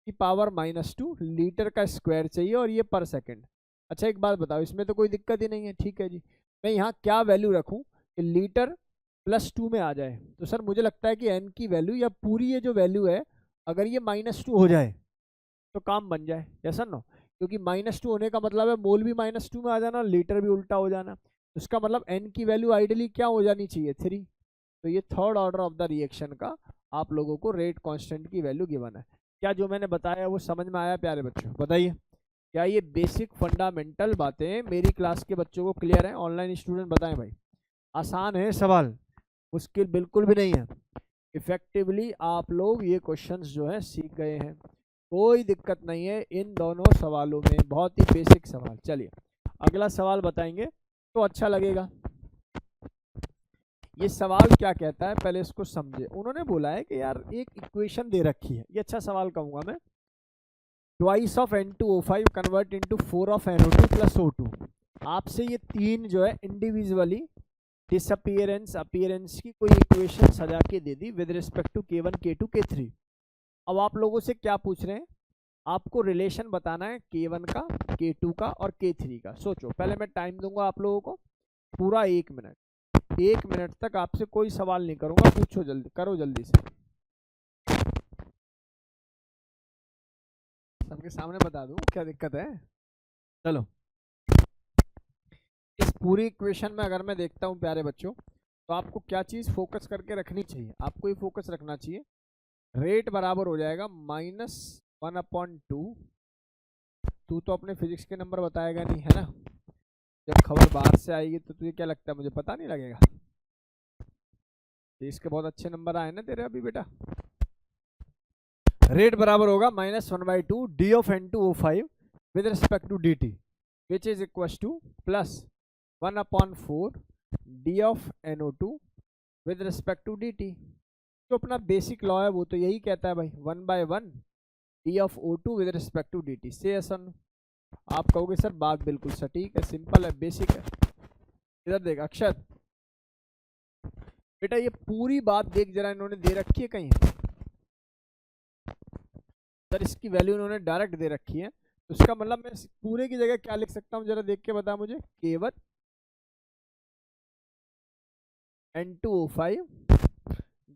की पावर -2, लीटर का स्क्वायर चाहिए, और ये पर सेकेंड। अच्छा एक बात बताओ, इसमें तो कोई दिक्कत ही नहीं है, ठीक है जी। मैं यहाँ क्या वैल्यू रखूँ कि लीटर +2 में आ जाए? तो सर मुझे लगता है कि n की वैल्यू या पूरी ये जो वैल्यू है, अगर ये -2 हो जाए तो काम बन जाए। ऐसा ना, क्योंकि -2 होने का मतलब है मोल भी -2 में आ जाना, लीटर भी उल्टा हो जाना। तो इसका मतलब n की वैल्यू आइडियली क्या हो जानी चाहिए? 3। तो ये third order of the reaction का आप लोगों को रेट कांस्टेंट की वैल्यू गिवन है। क्या जो मैंने बताया वो समझ में आया प्यारे बच्चों? बताइए, क्या ये बेसिक फंडामेंटल बातें मेरी क्लास के बच्चों को क्लियर है? ऑनलाइन स्टूडेंट बताएं भाई। आसान है सवाल, मुश्किल बिल्कुल भी नहीं है। इफेक्टिवली आप लोग ये क्वेश्चंस जो है सीख गए हैं, कोई दिक्कत नहीं है इन दोनों सवालों में, बहुत ही बेसिक सवाल। चलिए अगला सवाल बताएंगे तो अच्छा लगेगा। ये सवाल क्या कहता है पहले इसको समझे। उन्होंने बोला है कि यार एक इक्वेशन दे रखी है, ये अच्छा सवाल कहूंगा मैं। Twice of N2O5 convert into 4 of NO2 plus O2। आपसे ये तीन जो है इंडिविजुअली डिसअपीयरेंस अपीयरेंस की कोई इक्वेशन सजा के दे दी with respect to K1 K2 K3। अब आप लोगों से क्या पूछ रहे हैं, आपको रिलेशन बताना है K1 का, K2 का और K3 का। सोचो, पहले मैं टाइम दूंगा आप लोगों को पूरा 1 मिनट। 1 मिनट तक आपसे कोई सवाल नहीं करूंगा, पूछो जल्दी, करो जल्दी से। सबके सामने बता दूं क्या दिक्कत है। चलो, इस पूरी इक्वेशन में अगर मैं देखता हूं प्यारे बच्चों, तो आपको क्या चीज फोकस करके रखनी चाहिए, आपको ये फोकस रखना चाहिए रेट बराबर हो जाएगा -1/2। तू तो अपने फिजिक्स के नंबर बताएगा नहीं है ना, जब खबर बाहर से आएगी तो तुझे क्या लगता है मुझे पता नहीं लगेगा। इसके बहुत अच्छे नंबर आए ना तेरे अभी बेटा। रेट बराबर होगा -1/2 d of N2O5 with respect to dt which is equal to plus 1/4 d of NO2 with respect to dt। जो अपना बेसिक लॉ है वो तो यही कहता है भाई, 1/1 d of O2 with respect to dt से ऐसा। आप कहोगे सर बात बिल्कुल सटीक है, सिंपल है, बेसिक है। इधर देख अक्षत बेटा, ये पूरी बात देख जरा, इन्होंने दे रखी है कहीं सर, इसकी वैल्यू इन्होंने डायरेक्ट दे रखी है, तो इसका मतलब मैं पूरे की जगह क्या लिख सकता हूँ, जरा देख के बता मुझे। K1 N2O5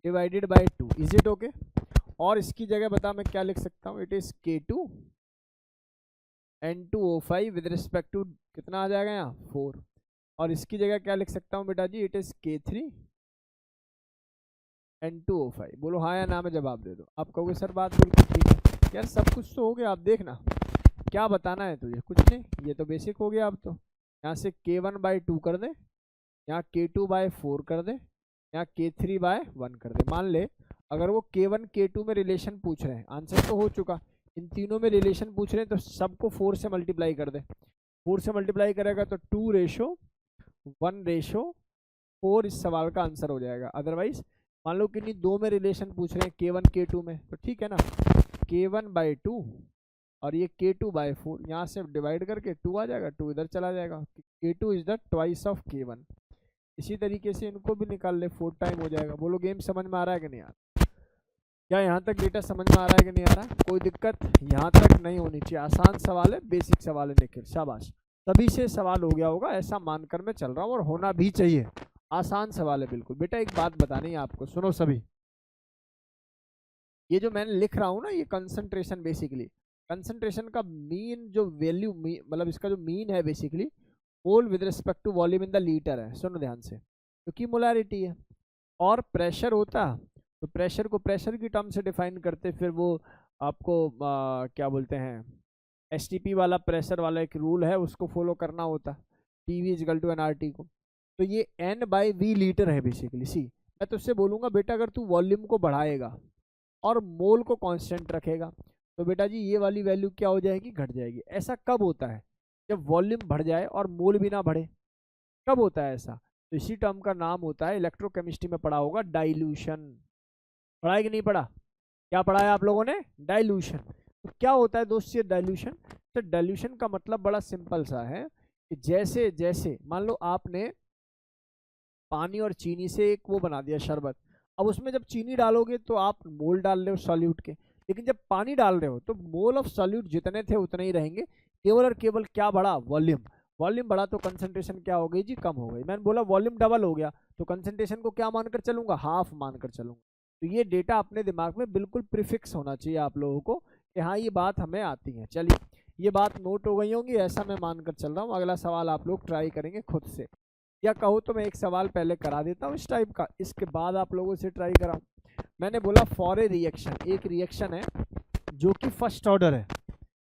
divided by 2, is it okay. और इसकी जगह बता मैं क्या लिख सकता हूँ, it is K2 N2O5 with respect to कितना आ जाएगा यहाँ 4। और इसकी जगह क्या लिख सकता हूँ बेटा जी, इट इज K3 N2O5। बोलो हाँ या ना में जवाब दे दो। आप कहोगे सर बात बिल्कुल ठीक है यार, सब कुछ तो हो गया। आप देखना क्या बताना है तुझे, कुछ नहीं, ये तो बेसिक हो गया। अब तो यहाँ से K1/2 कर दे, यहाँ K2/4 कर दे, यहाँ K3/1 कर दे। मान ले अगर वो K1 K2 में रिलेशन पूछ रहे हैं, आंसर तो हो चुका, इन तीनों में रिलेशन पूछ रहे हैं, तो सबको 4 से मल्टीप्लाई कर दे। 4 से मल्टीप्लाई करेगा तो 2:1:4 इस सवाल का आंसर हो जाएगा। अदरवाइज मान लो कि नहीं दो में रिलेशन पूछ रहे हैं K1 K2 में, तो ठीक है ना, K1/2 और ये K2/4, यहाँ से डिवाइड करके 2 आ जाएगा, 2 इधर चला जाएगा। K2 is the twice of K1। इसी तरीके से इनको भी निकाल ले, 4 टाइम हो जाएगा। बोलो गेम समझ में आ रहा है कि नहीं आ रहा, क्या यहाँ तक डेटा समझ में आ रहा है कि नहीं आ रहा, कोई दिक्कत यहाँ तक नहीं होनी चाहिए। आसान सवाल है, बेसिक सवाल है निखिल, शाबाश। तभी से सवाल हो गया होगा ऐसा मानकर मैं चल रहा हूँ, और होना भी चाहिए। आसान सवाल है बिल्कुल। बेटा एक बात बतानी है आपको, सुनो सभी, ये जो मैंने लिख रहा हूँ ना, ये कंसंट्रेशन, बेसिकली कंसंट्रेशन का मीन जो वैल्यू, मतलब इसका जो मीन है basically mole with respect to volume in the litre है। सुनो ध्यान से, क्योंकि मोलारिटी है। और प्रेशर होता तो प्रेशर को प्रेशर की टर्म से डिफाइन करते, फिर वो आपको क्या बोलते हैं, STP वाला प्रेशर वाला एक रूल है, उसको फॉलो करना होता, PV = nRT को। तो ये N/V लीटर है बेसिकली। सी मैं तुझसे बोलूँगा बेटा, अगर तू वॉल्यूम को बढ़ाएगा और मोल को कांस्टेंट रखेगा तो बेटा जी ये वाली वैल्यू क्या हो जाएगी, घट जाएगी। ऐसा कब होता है, जब वॉल्यूम बढ़ जाए और मोल भी ना बढ़े। कब होता है ऐसा, तो इसी टर्म का नाम होता है, इलेक्ट्रोकेमिस्ट्री में पढ़ा होगा, डाइल्यूशन। पढ़ा है कि नहीं पढ़ा, क्या पढ़ा है आप लोगों ने, डाइल्यूशन। तो क्या होता है दोस्त ये डाइल्यूशन, तो डाइल्यूशन का मतलब बड़ा सिंपल सा है कि जैसे जैसे मान लो आपने पानी और चीनी से एक वो बना दिया शरबत, अब उसमें जब चीनी डालोगे तो आप मोल डाल रहे हो सॉल्यूट के, लेकिन जब पानी डाल रहे हो तो मोल ऑफ सॉल्यूट जितने थे उतने ही रहेंगे, केवल और केवल क्या बढ़ा, वॉल्यूम। वॉल्यूम बढ़ा तो कंसंट्रेशन क्या हो गई जी, कम हो गई। मैंने बोला वॉल्यूम डबल हो गया तो कंसंट्रेशन को क्या मानकर चलूंगा, हाफ मानकर चलूंगा। तो ये डेटा अपने दिमाग में बिल्कुल प्रीफिक्स होना चाहिए आप लोगों को कि हाँ ये बात हमें आती है। चलिए ये बात नोट हो गई होंगी, ऐसा मैं मानकर चल रहा हूँ। अगला सवाल आप लोग ट्राई करेंगे खुद से, या कहो तो मैं एक सवाल पहले करा देता हूँ इस टाइप का, इसके बाद आप लोगों से ट्राई कराऊँ। मैंने बोला फॉर ए रिएक्शन, एक रिएक्शन है जो कि फर्स्ट ऑर्डर है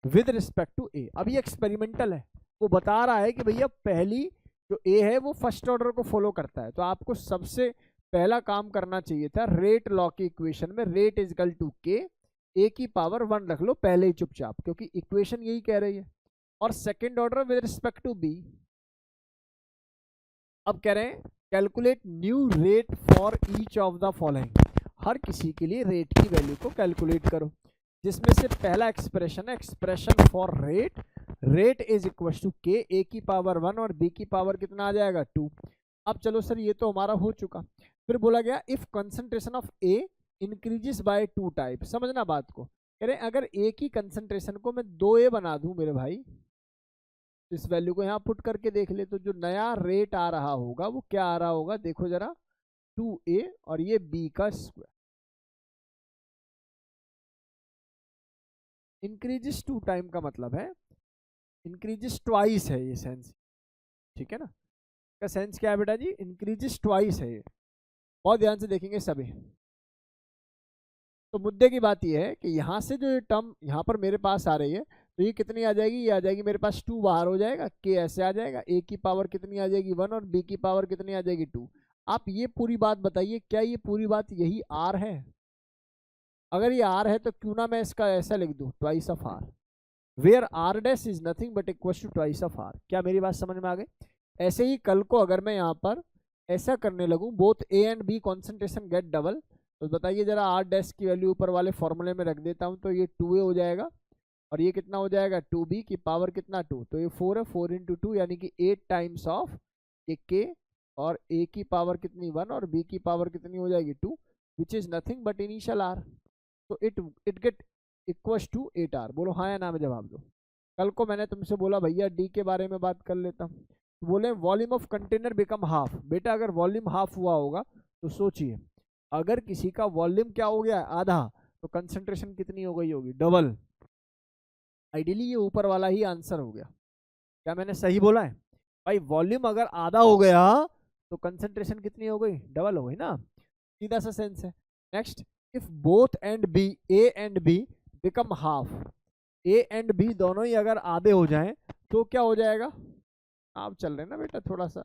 विद रिस्पेक्ट टू ए। अब ये एक्सपेरिमेंटल है, वो बता रहा है कि भैया पहली जो ए है वो फर्स्ट ऑर्डर को फॉलो करता है। तो आपको सबसे पहला काम करना चाहिए था रेट लॉ की इक्वेशन में रेट = K ए की पावर 1 रख लो पहले ही चुपचाप, क्योंकि इक्वेशन यही कह रही है। और second order with respect to B, अब कह रहे हैं calculate new rate for each of the following, हर किसी के लिए रेट की वैल्यू को कैलकुलेट करो, जिसमें से पहला एक्सप्रेशन है expression for rate, rate is equal to K, A की पावर 1 और बी की पावर कितना आ जाएगा 2। अब चलो सर ये तो हमारा हो चुका। फिर बोला गया if concentration of A increases by 2 type, समझना बात को, कह रहे अगर ए की कंसंट्रेशन को मैं 2a बना दूं मेरे भाई, इस वैल्यू को यहाँ पुट करके देख ले, तो जो नया रेट आ रहा होगा वो क्या आ रहा होगा, देखो जरा 2a और ये b का स्क्वायर, इंक्रीजेस 2 टाइम का मतलब है इंक्रीजेस ट्वाइस है ये सेंस, ठीक है ना, का सेंस क्या है बेटा जी, इंक्रीजेस ट्वाइस है ये। बहुत ध्यान से देखेंगे सभी। तो मुद्दे की बात यह है कि यहाँ से जो ये टर्म यहाँ पर मेरे पास आ रही है, तो ये कितनी आ जाएगी, ये आ जाएगी मेरे पास 2 बाहर हो जाएगा, के ऐसे आ जाएगा, ए की पावर कितनी आ जाएगी 1 और बी की पावर कितनी आ जाएगी 2। आप ये पूरी बात बताइए, क्या ये पूरी बात यही आर है? अगर ये आर है तो क्यों ना मैं इसका ऐसा लिख दूं twice of R, where R dash is nothing but equal to twice of R. क्या मेरी बात समझ में आ गई? ऐसे ही कल को अगर मैं यहाँ पर ऐसा करने लगूं, both A and B concentration get double, तो बताइए जरा आर डैश की वैल्यू ऊपर वाले फॉर्मूले में रख देता हूँ, तो ये 2a हो जाएगा और ये कितना हो जाएगा 2b की पावर कितना 2, तो ये 4 है, 4 इंटू 2 यानी कि 8 टाइम्स ऑफ ये k, और a की पावर कितनी 1 और b की पावर कितनी हो जाएगी 2, which is nothing but initial r, तो it get equals to 8r। बोलो हाँ या ना में जवाब दो। कल को मैंने तुमसे बोला भैया डी के बारे में बात कर लेता हूँ, तो बोले volume of container become half. बेटा अगर वॉल्यूम हाफ हुआ होगा तो सोचिए, अगर किसी का वॉल्यूम क्या हो गया आधा, तो कंसंट्रेशन कितनी हो गई होगी डबल। आइडियली ये ऊपर वाला ही आंसर हो गया। क्या मैंने सही बोला है भाई? वॉल्यूम अगर आधा हो गया तो कंसंट्रेशन कितनी हो गई, डबल हो गई ना, सीधा सा सेंस है। Next, if both and B, A and B become half, A and B दोनों ही अगर आधे हो जाएं तो क्या हो जाएगा? आप चल रहे ना बेटा, थोड़ा सा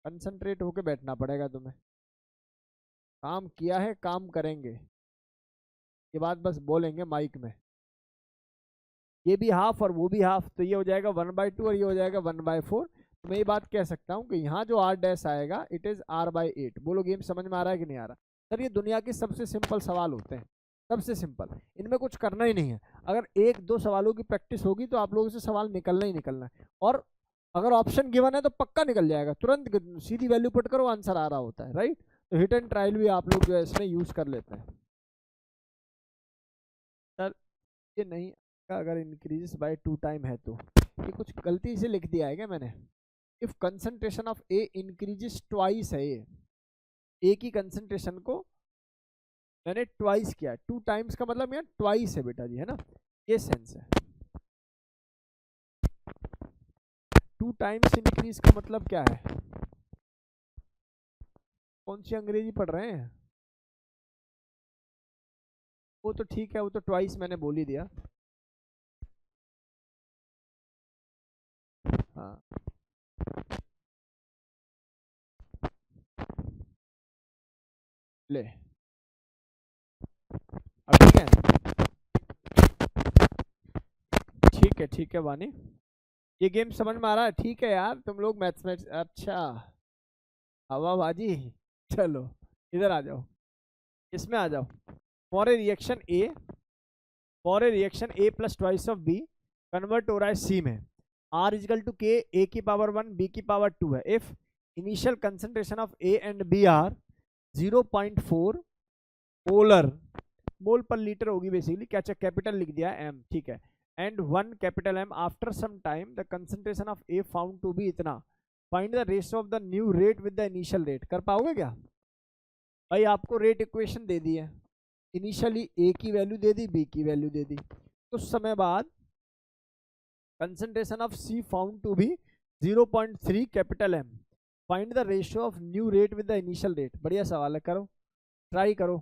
कंसंट्रेट होके बैठना पड़ेगा तुम्हें। काम किया है, काम करेंगे, ये बात बस बोलेंगे माइक में। ये भी हाफ और वो भी हाफ, तो ये हो जाएगा 1/2 और ये हो जाएगा 1/4। तो मैं ये बात कह सकता हूँ कि यहाँ जो r डैश आएगा इट इज r/8। बोलो गेम समझ में आ रहा है कि नहीं आ रहा? सर ये दुनिया के सबसे सिंपल सवाल होते हैं, सबसे सिंपल, इनमें कुछ करना ही नहीं है। अगर 1-2 सवालों की प्रैक्टिस होगी तो आप लोगों से सवाल निकलना ही निकलना है, और अगर ऑप्शन गिवन है तो पक्का निकल जाएगा, तुरंत सीधी वैल्यू पुट करो आंसर आ रहा होता है, राइट? तो हिट एंड ट्रायल भी आप लोग जो है इसमें यूज कर लेते हैं। सर ये नहीं, अगर इंक्रीज बाय 2 टाइम है तो ये कुछ गलती से लिख दिया है क्या मैंने? If concentration of A increases twice है, ए की कंसंट्रेशन को मैंने ट्वाइस किया, 2 टाइम्स का मतलब यहाँ ट्वाइस है बेटा जी, है ना, ये सेंस है। 2 टाइम्स इंक्रीज का मतलब क्या है? कौन सी अंग्रेजी पढ़ रहे हैं? वो तो ठीक है, वो तो ट्वाइस मैंने बोल ही दिया। हाँ ले, अब ठीक है, ठीक है, ठीक है वानी, ये गेम समझ में आ रहा है? ठीक है यार, तुम लोग मैथमेटिक्स, अच्छा हवाबाजी। चलो इधर आ जाओ, इसमें आ जाओ। For a reaction A, for a reaction A plus twice of B convert हो रहा है सी में, are is equal to K, A की पावर 1 बी की पावर 2 है। If initial concentration of A and B are 0.4 molar, mole per litre होगी basically, क्या capital लिख दिया है एम, ठीक है, and 1 capital M, after some time the concentration of A found to be इतना, find the ratio of the new rate with the initial rate. कर पाओगे क्या भाई? आपको रेट इक्वेशन दे दी है, इनिशियली ए की वैल्यू दे दी, बी की वैल्यू दे दी, कुछ समय बाद concentration of C found to be 0.3 capital M, find the ratio of new rate with the initial rate. बढ़िया सवाल है, करो, ट्राई करो,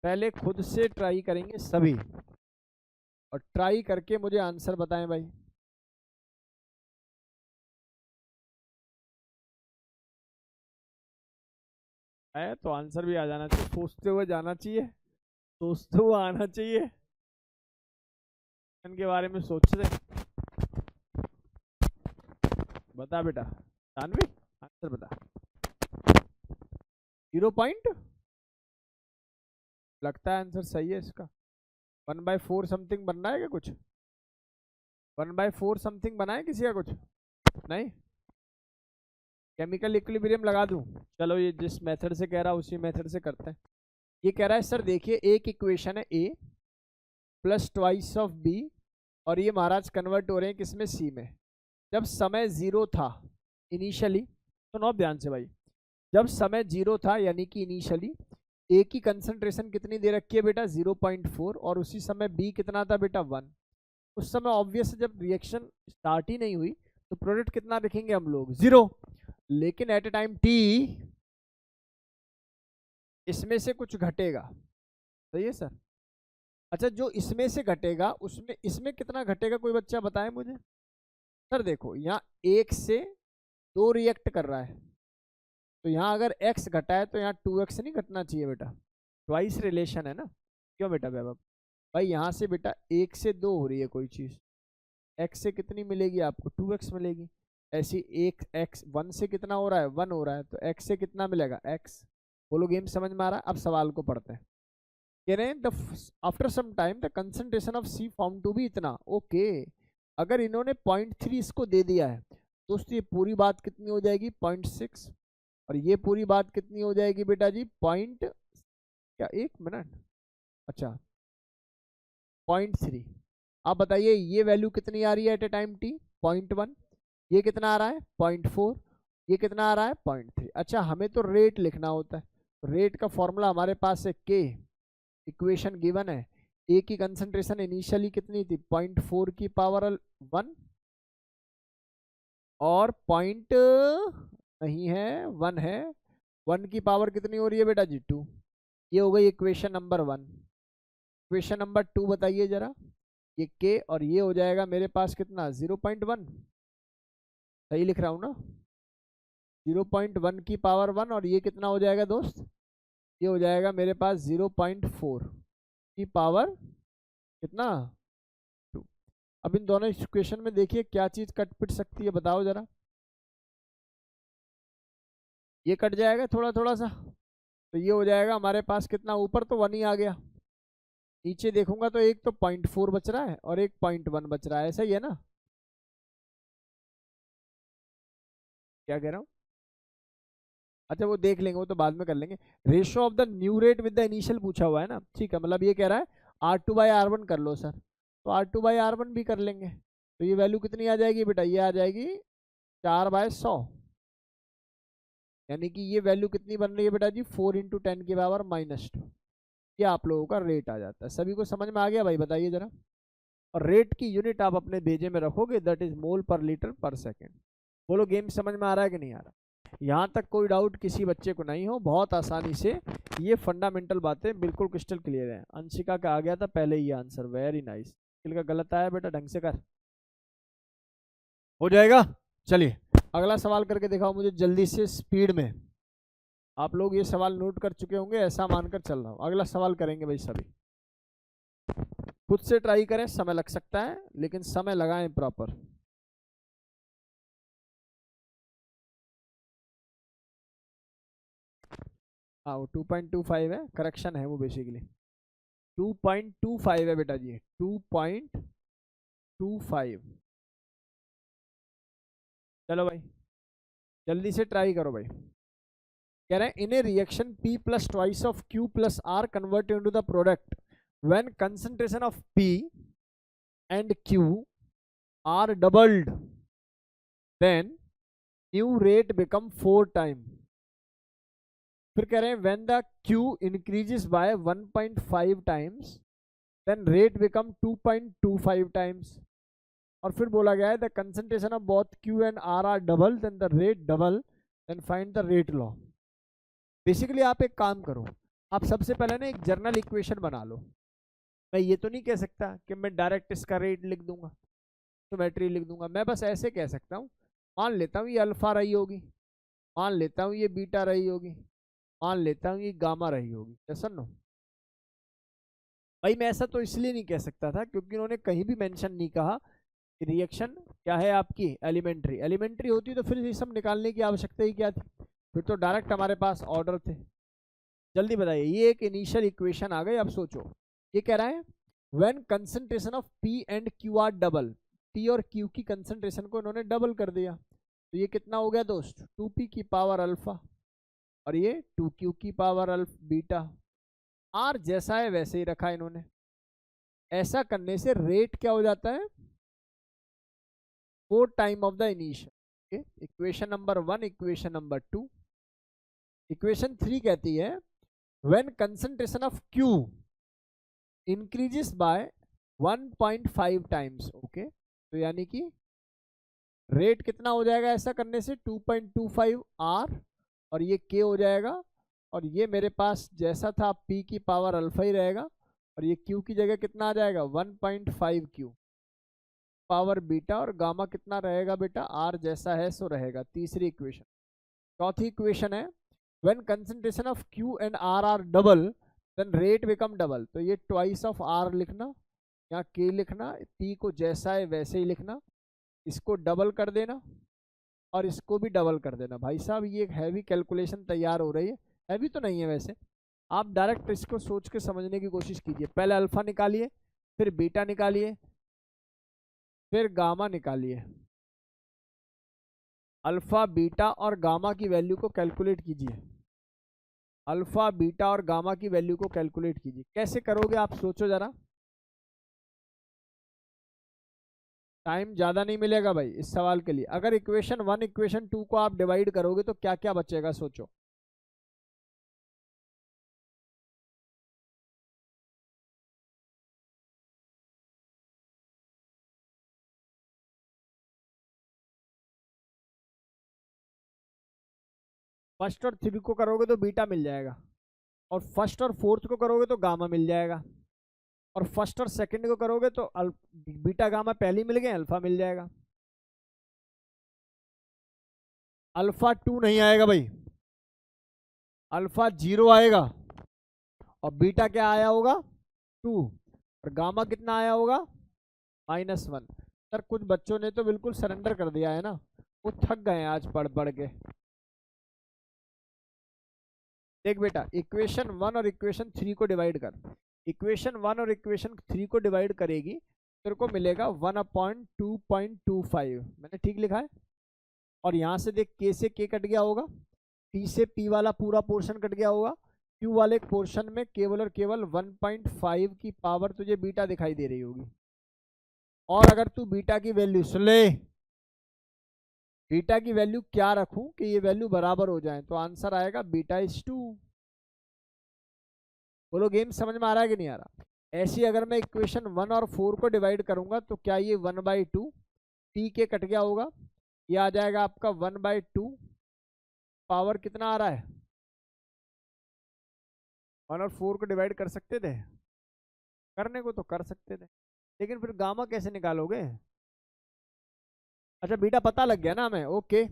पहले खुद से ट्राई करेंगे सभी, और ट्राई करके मुझे आंसर बताएं भाई। है तो आंसर भी आ जाना चाहिए, सोचते हुए जाना चाहिए, दोस्तों आना चाहिए इनके बारे में सोचते। बता बेटा जानवी, आंसर बता। 0 लगता है आंसर सही है इसका। 1/4 समथिंग बनना है क्या कुछ? 1/4 समथिंग बना है किसी का कुछ? नहीं। केमिकल इक्विलिब्रियम लगा दूं? चलो ये जिस मेथड से कह रहा है उसी मेथड से करते हैं। ये कह रहा है सर देखिए एक इक्वेशन है ए प्लस ट्वाइस ऑफ बी और ये महाराज कन्वर्ट हो रहे हैं किसमें? सी में। जब समय 0 था इनिशियली, तो नौ ध्यान से भाई, जब समय 0 था यानी कि इनिशियली ए की कंसंट्रेशन कितनी दे रखी है बेटा? 0.4 और उसी समय बी कितना था बेटा? 1। उस समय ऑब्वियस जब रिएक्शन स्टार्ट ही नहीं हुई तो प्रोडक्ट कितना लिखेंगे हम लोग? 0। लेकिन एट ए टाइम टी इसमें से कुछ घटेगा, सही है सर? अच्छा जो इसमें से घटेगा उसमें इसमें कितना घटेगा कोई बच्चा बताए मुझे? सर देखो यहाँ 1 से 2 रिएक्ट कर रहा है तो यहाँ अगर x घटा है तो यहाँ 2x नहीं घटना चाहिए बेटा? ट्वाइस रिलेशन है ना। क्यों बेटा वैभव? भाई यहाँ से बेटा 1 से 2 हो रही है कोई चीज़, x से कितनी मिलेगी आपको? 2x मिलेगी। ऐसी एक x 1 से कितना हो रहा है? 1 हो रहा है, तो x से कितना मिलेगा? x। बोलो गेम समझ में आ रहा है? अब सवाल को पढ़ते हैं। कह रहे हैं after some time the concentration of C found to be इतना। ओके, अगर इन्होंने 0.3 इसको दे दिया है दोस्तों, ये पूरी बात कितनी हो जाएगी? 0.6। और ये पूरी बात कितनी हो जाएगी बेटा जी? पॉइंट क्या, 1 मिनट, अच्छा 0.3। आप बताइए ये वैल्यू कितनी आ रही है एट ए टाइम टी? 0.1। ये कितना आ रहा है? 0.4। ये कितना आ रहा है? 0.3। अच्छा हमें तो रेट लिखना होता है, रेट का फॉर्मूला हमारे पास है के, इक्वेशन गिवन है। ए की कंसंट्रेशन इनिशियली कितनी थी? 0.4 की पावर 1 और पॉइंट नहीं है 1 है, 1 की पावर कितनी हो रही है बेटा जी? 2। ये हो गई इक्वेशन नंबर 1। इक्वेशन नंबर 2 बताइए जरा, ये के और ये हो जाएगा मेरे पास कितना? 0.1। सही लिख रहा हूँ ना? 0.1 की पावर 1 और ये कितना हो जाएगा दोस्त? ये हो जाएगा मेरे पास 0.4 की पावर कितना? 2। अब इन दोनों इक्वेशन में देखिए क्या चीज कट पिट सकती है, बताओ जरा। ये कट जाएगा थोड़ा थोड़ा सा, तो ये हो जाएगा हमारे पास कितना? ऊपर तो 1 ही आ गया, नीचे देखूंगा तो एक तो 0.4 बच रहा है और एक 0.1 बच रहा है, ऐसा ही है ना? क्या कह रहा हूँ? अच्छा वो देख लेंगे, वो तो बाद में कर लेंगे। Ratio of the new rate with the initial पूछा हुआ है ना, ठीक है। मतलब ये कह रहा है R2/R1 कर लो सर, तो R2/R1 भी कर लेंगे। तो ये वैल्यू कितनी आ जाएगी बेटा? ये आ जाएगी 4/100, यानी कि ये वैल्यू कितनी बन रही है बेटा जी? 4 × 10⁻²। ये आप लोगों का रेट आ जाता है। सभी को समझ में आ गया भाई? बताइए जरा। और रेट की यूनिट आप अपने भेजे में रखोगे, that is mole per litre पर सेकेंड। बोलो गेम समझ में आ रहा है कि नहीं आ रहा? यहाँ तक कोई डाउट किसी बच्चे को नहीं हो, बहुत आसानी से ये फंडामेंटल बातें बिल्कुल क्रिस्टल क्लियर है। अंशिका का आ गया था पहले ही आंसर, वेरी नाइस। का गलत आया बेटा, ढंग से कर, हो जाएगा। चलिए अगला सवाल करके दिखाओ मुझे जल्दी से, स्पीड में। आप लोग ये सवाल नोट कर चुके होंगे ऐसा मानकर चल रहा हूँ। अगला सवाल करेंगे भाई सभी, खुद से ट्राई करें, समय लग सकता है लेकिन समय लगाएं प्रॉपर। हाँ वो 2.25 है, करेक्शन है वो बेसिकली 2.25 है बेटा जी, 2.25। चलो भाई जल्दी से ट्राई करो भाई। कह रहे हैं in a reaction P plus twice of Q plus R convert into the product when concentration of P and Q are doubled then new rate become 4 time. फिर कह रहे हैं when the Q increases by 1.5 times then rate become 2.25 times. और फिर बोला गया है the concentration of both Q and R are double then the rate double then find the rate law. Basically आप एक काम करो, आप सबसे पहले ना एक जर्नल इक्वेशन बना लो। मैं ये तो नहीं कह सकता कि मैं डायरेक्ट इसका रेट लिख दूंगा, सिमेट्री लिख दूंगा। मैं बस ऐसे कह सकता हूँ, मान लेता हूँ ये अल्फा रही होगी, मान लेता हूँ ये बीटा रही होगी, मान लेता हूँ ये गामा रही होगी, ऐसा नो। भाई मैं ऐसा तो इसलिए नहीं कह सकता था क्योंकि उन्होंने कहीं भी मेंशन नहीं कहा कि रिएक्शन क्या है आपकी एलिमेंट्री। एलिमेंट्री होती तो फिर ये सब निकालने की आवश्यकता ही क्या थी, फिर तो डायरेक्ट हमारे पास ऑर्डर थे। जल्दी बताइए, ये एक इनिशियल इक्वेशन आ गई। अब सोचो, ये कह रहा है when concentration of P and Q R double, P और क्यू की कंसंट्रेशन को इन्होंने डबल कर दिया, तो ये कितना हो गया दोस्त, 2p की पावर अल्फा और ये 2q की पावर अल्फा बीटा। आर जैसा है वैसे ही रखा इन्होंने। ऐसा करने से रेट क्या हो जाता है, 4 time of the initial. Equation number 1, equation number 2। Equation 3 कहती है when concentration of Q increases by 1.5 times. Okay, तो यानी कि रेट कितना हो जाएगा ऐसा करने से, 2.25 R और ये K हो जाएगा, और ये मेरे पास जैसा था P की पावर अल्फा ही रहेगा, और ये Q की जगह कितना आ जाएगा 1.5 Q पावर बीटा, और गामा कितना रहेगा बेटा, R जैसा है सो रहेगा। तीसरी इक्वेशन। चौथी इक्वेशन है when concentration of Q and R are double then rate become double, तो ये ट्वाइस ऑफ R लिखना, यहाँ K लिखना, P को जैसा है वैसे ही लिखना, इसको डबल कर देना और इसको भी डबल कर देना। भाई साहब ये एक हैवी कैलकुलेशन तैयार हो रही है, हैवी तो नहीं है वैसे, आप डायरेक्ट इसको सोच के समझने की कोशिश कीजिए। पहले अल्फा निकालिए, फिर बीटा निकालिए, फिर गामा निकालिए। अल्फा बीटा और गामा की वैल्यू को कैलकुलेट कीजिए। अल्फा बीटा और गामा की वैल्यू को कैलकुलेट कीजिए। कैसे करोगे आप सोचो जरा, टाइम ज़्यादा नहीं मिलेगा भाई इस सवाल के लिए। अगर इक्वेशन 1 इक्वेशन 2 को आप डिवाइड करोगे तो क्या क्या बचेगा सोचो। फर्स्ट और 3 को करोगे तो बीटा मिल जाएगा, और फर्स्ट और 4th को करोगे तो गामा मिल जाएगा, और फर्स्ट और सेकंड को करोगे तो बीटा गामा पहले ही मिल गए, अल्फा मिल जाएगा। अल्फा 2 नहीं आएगा भाई, अल्फा 0 आएगा, और बीटा क्या आया होगा 2, और गामा कितना आया होगा -1। सर कुछ बच्चों ने तो बिल्कुल सरेंडर कर दिया है ना, वो थक गए आज पढ़ पढ़ के। देख बेटा, इक्वेशन 1 और इक्वेशन 3 को डिवाइड कर, इक्वेशन 1 और इक्वेशन 3 को डिवाइड करेगी तेरे को मिलेगा 1/2.25। मैंने ठीक लिखा है, और यहाँ से देख K से K कट गया होगा, P से P वाला पूरा पोर्शन कट गया होगा, Q वाले पोर्शन में केवल और केवल 1.5 की पावर तुझे बीटा दिखाई दे रही होगी। और अगर तू बीटा की वैल्यू सुन ले, बीटा की वैल्यू क्या रखूं कि ये वैल्यू बराबर हो जाए, तो आंसर आएगा बीटा इज 2। बोलो गेम समझ में आ रहा है कि नहीं आ रहा। ऐसी अगर मैं इक्वेशन 1 और 4 को डिवाइड करूंगा तो क्या ये 1/2 P के कट गया होगा, ये आ जाएगा आपका 1/2 पावर कितना आ रहा है, 1 और 4 को डिवाइड कर सकते थे, करने को तो कर सकते थे, लेकिन फिर गामा कैसे निकालोगे। अच्छा बीटा पता लग गया ना हमें, ओके।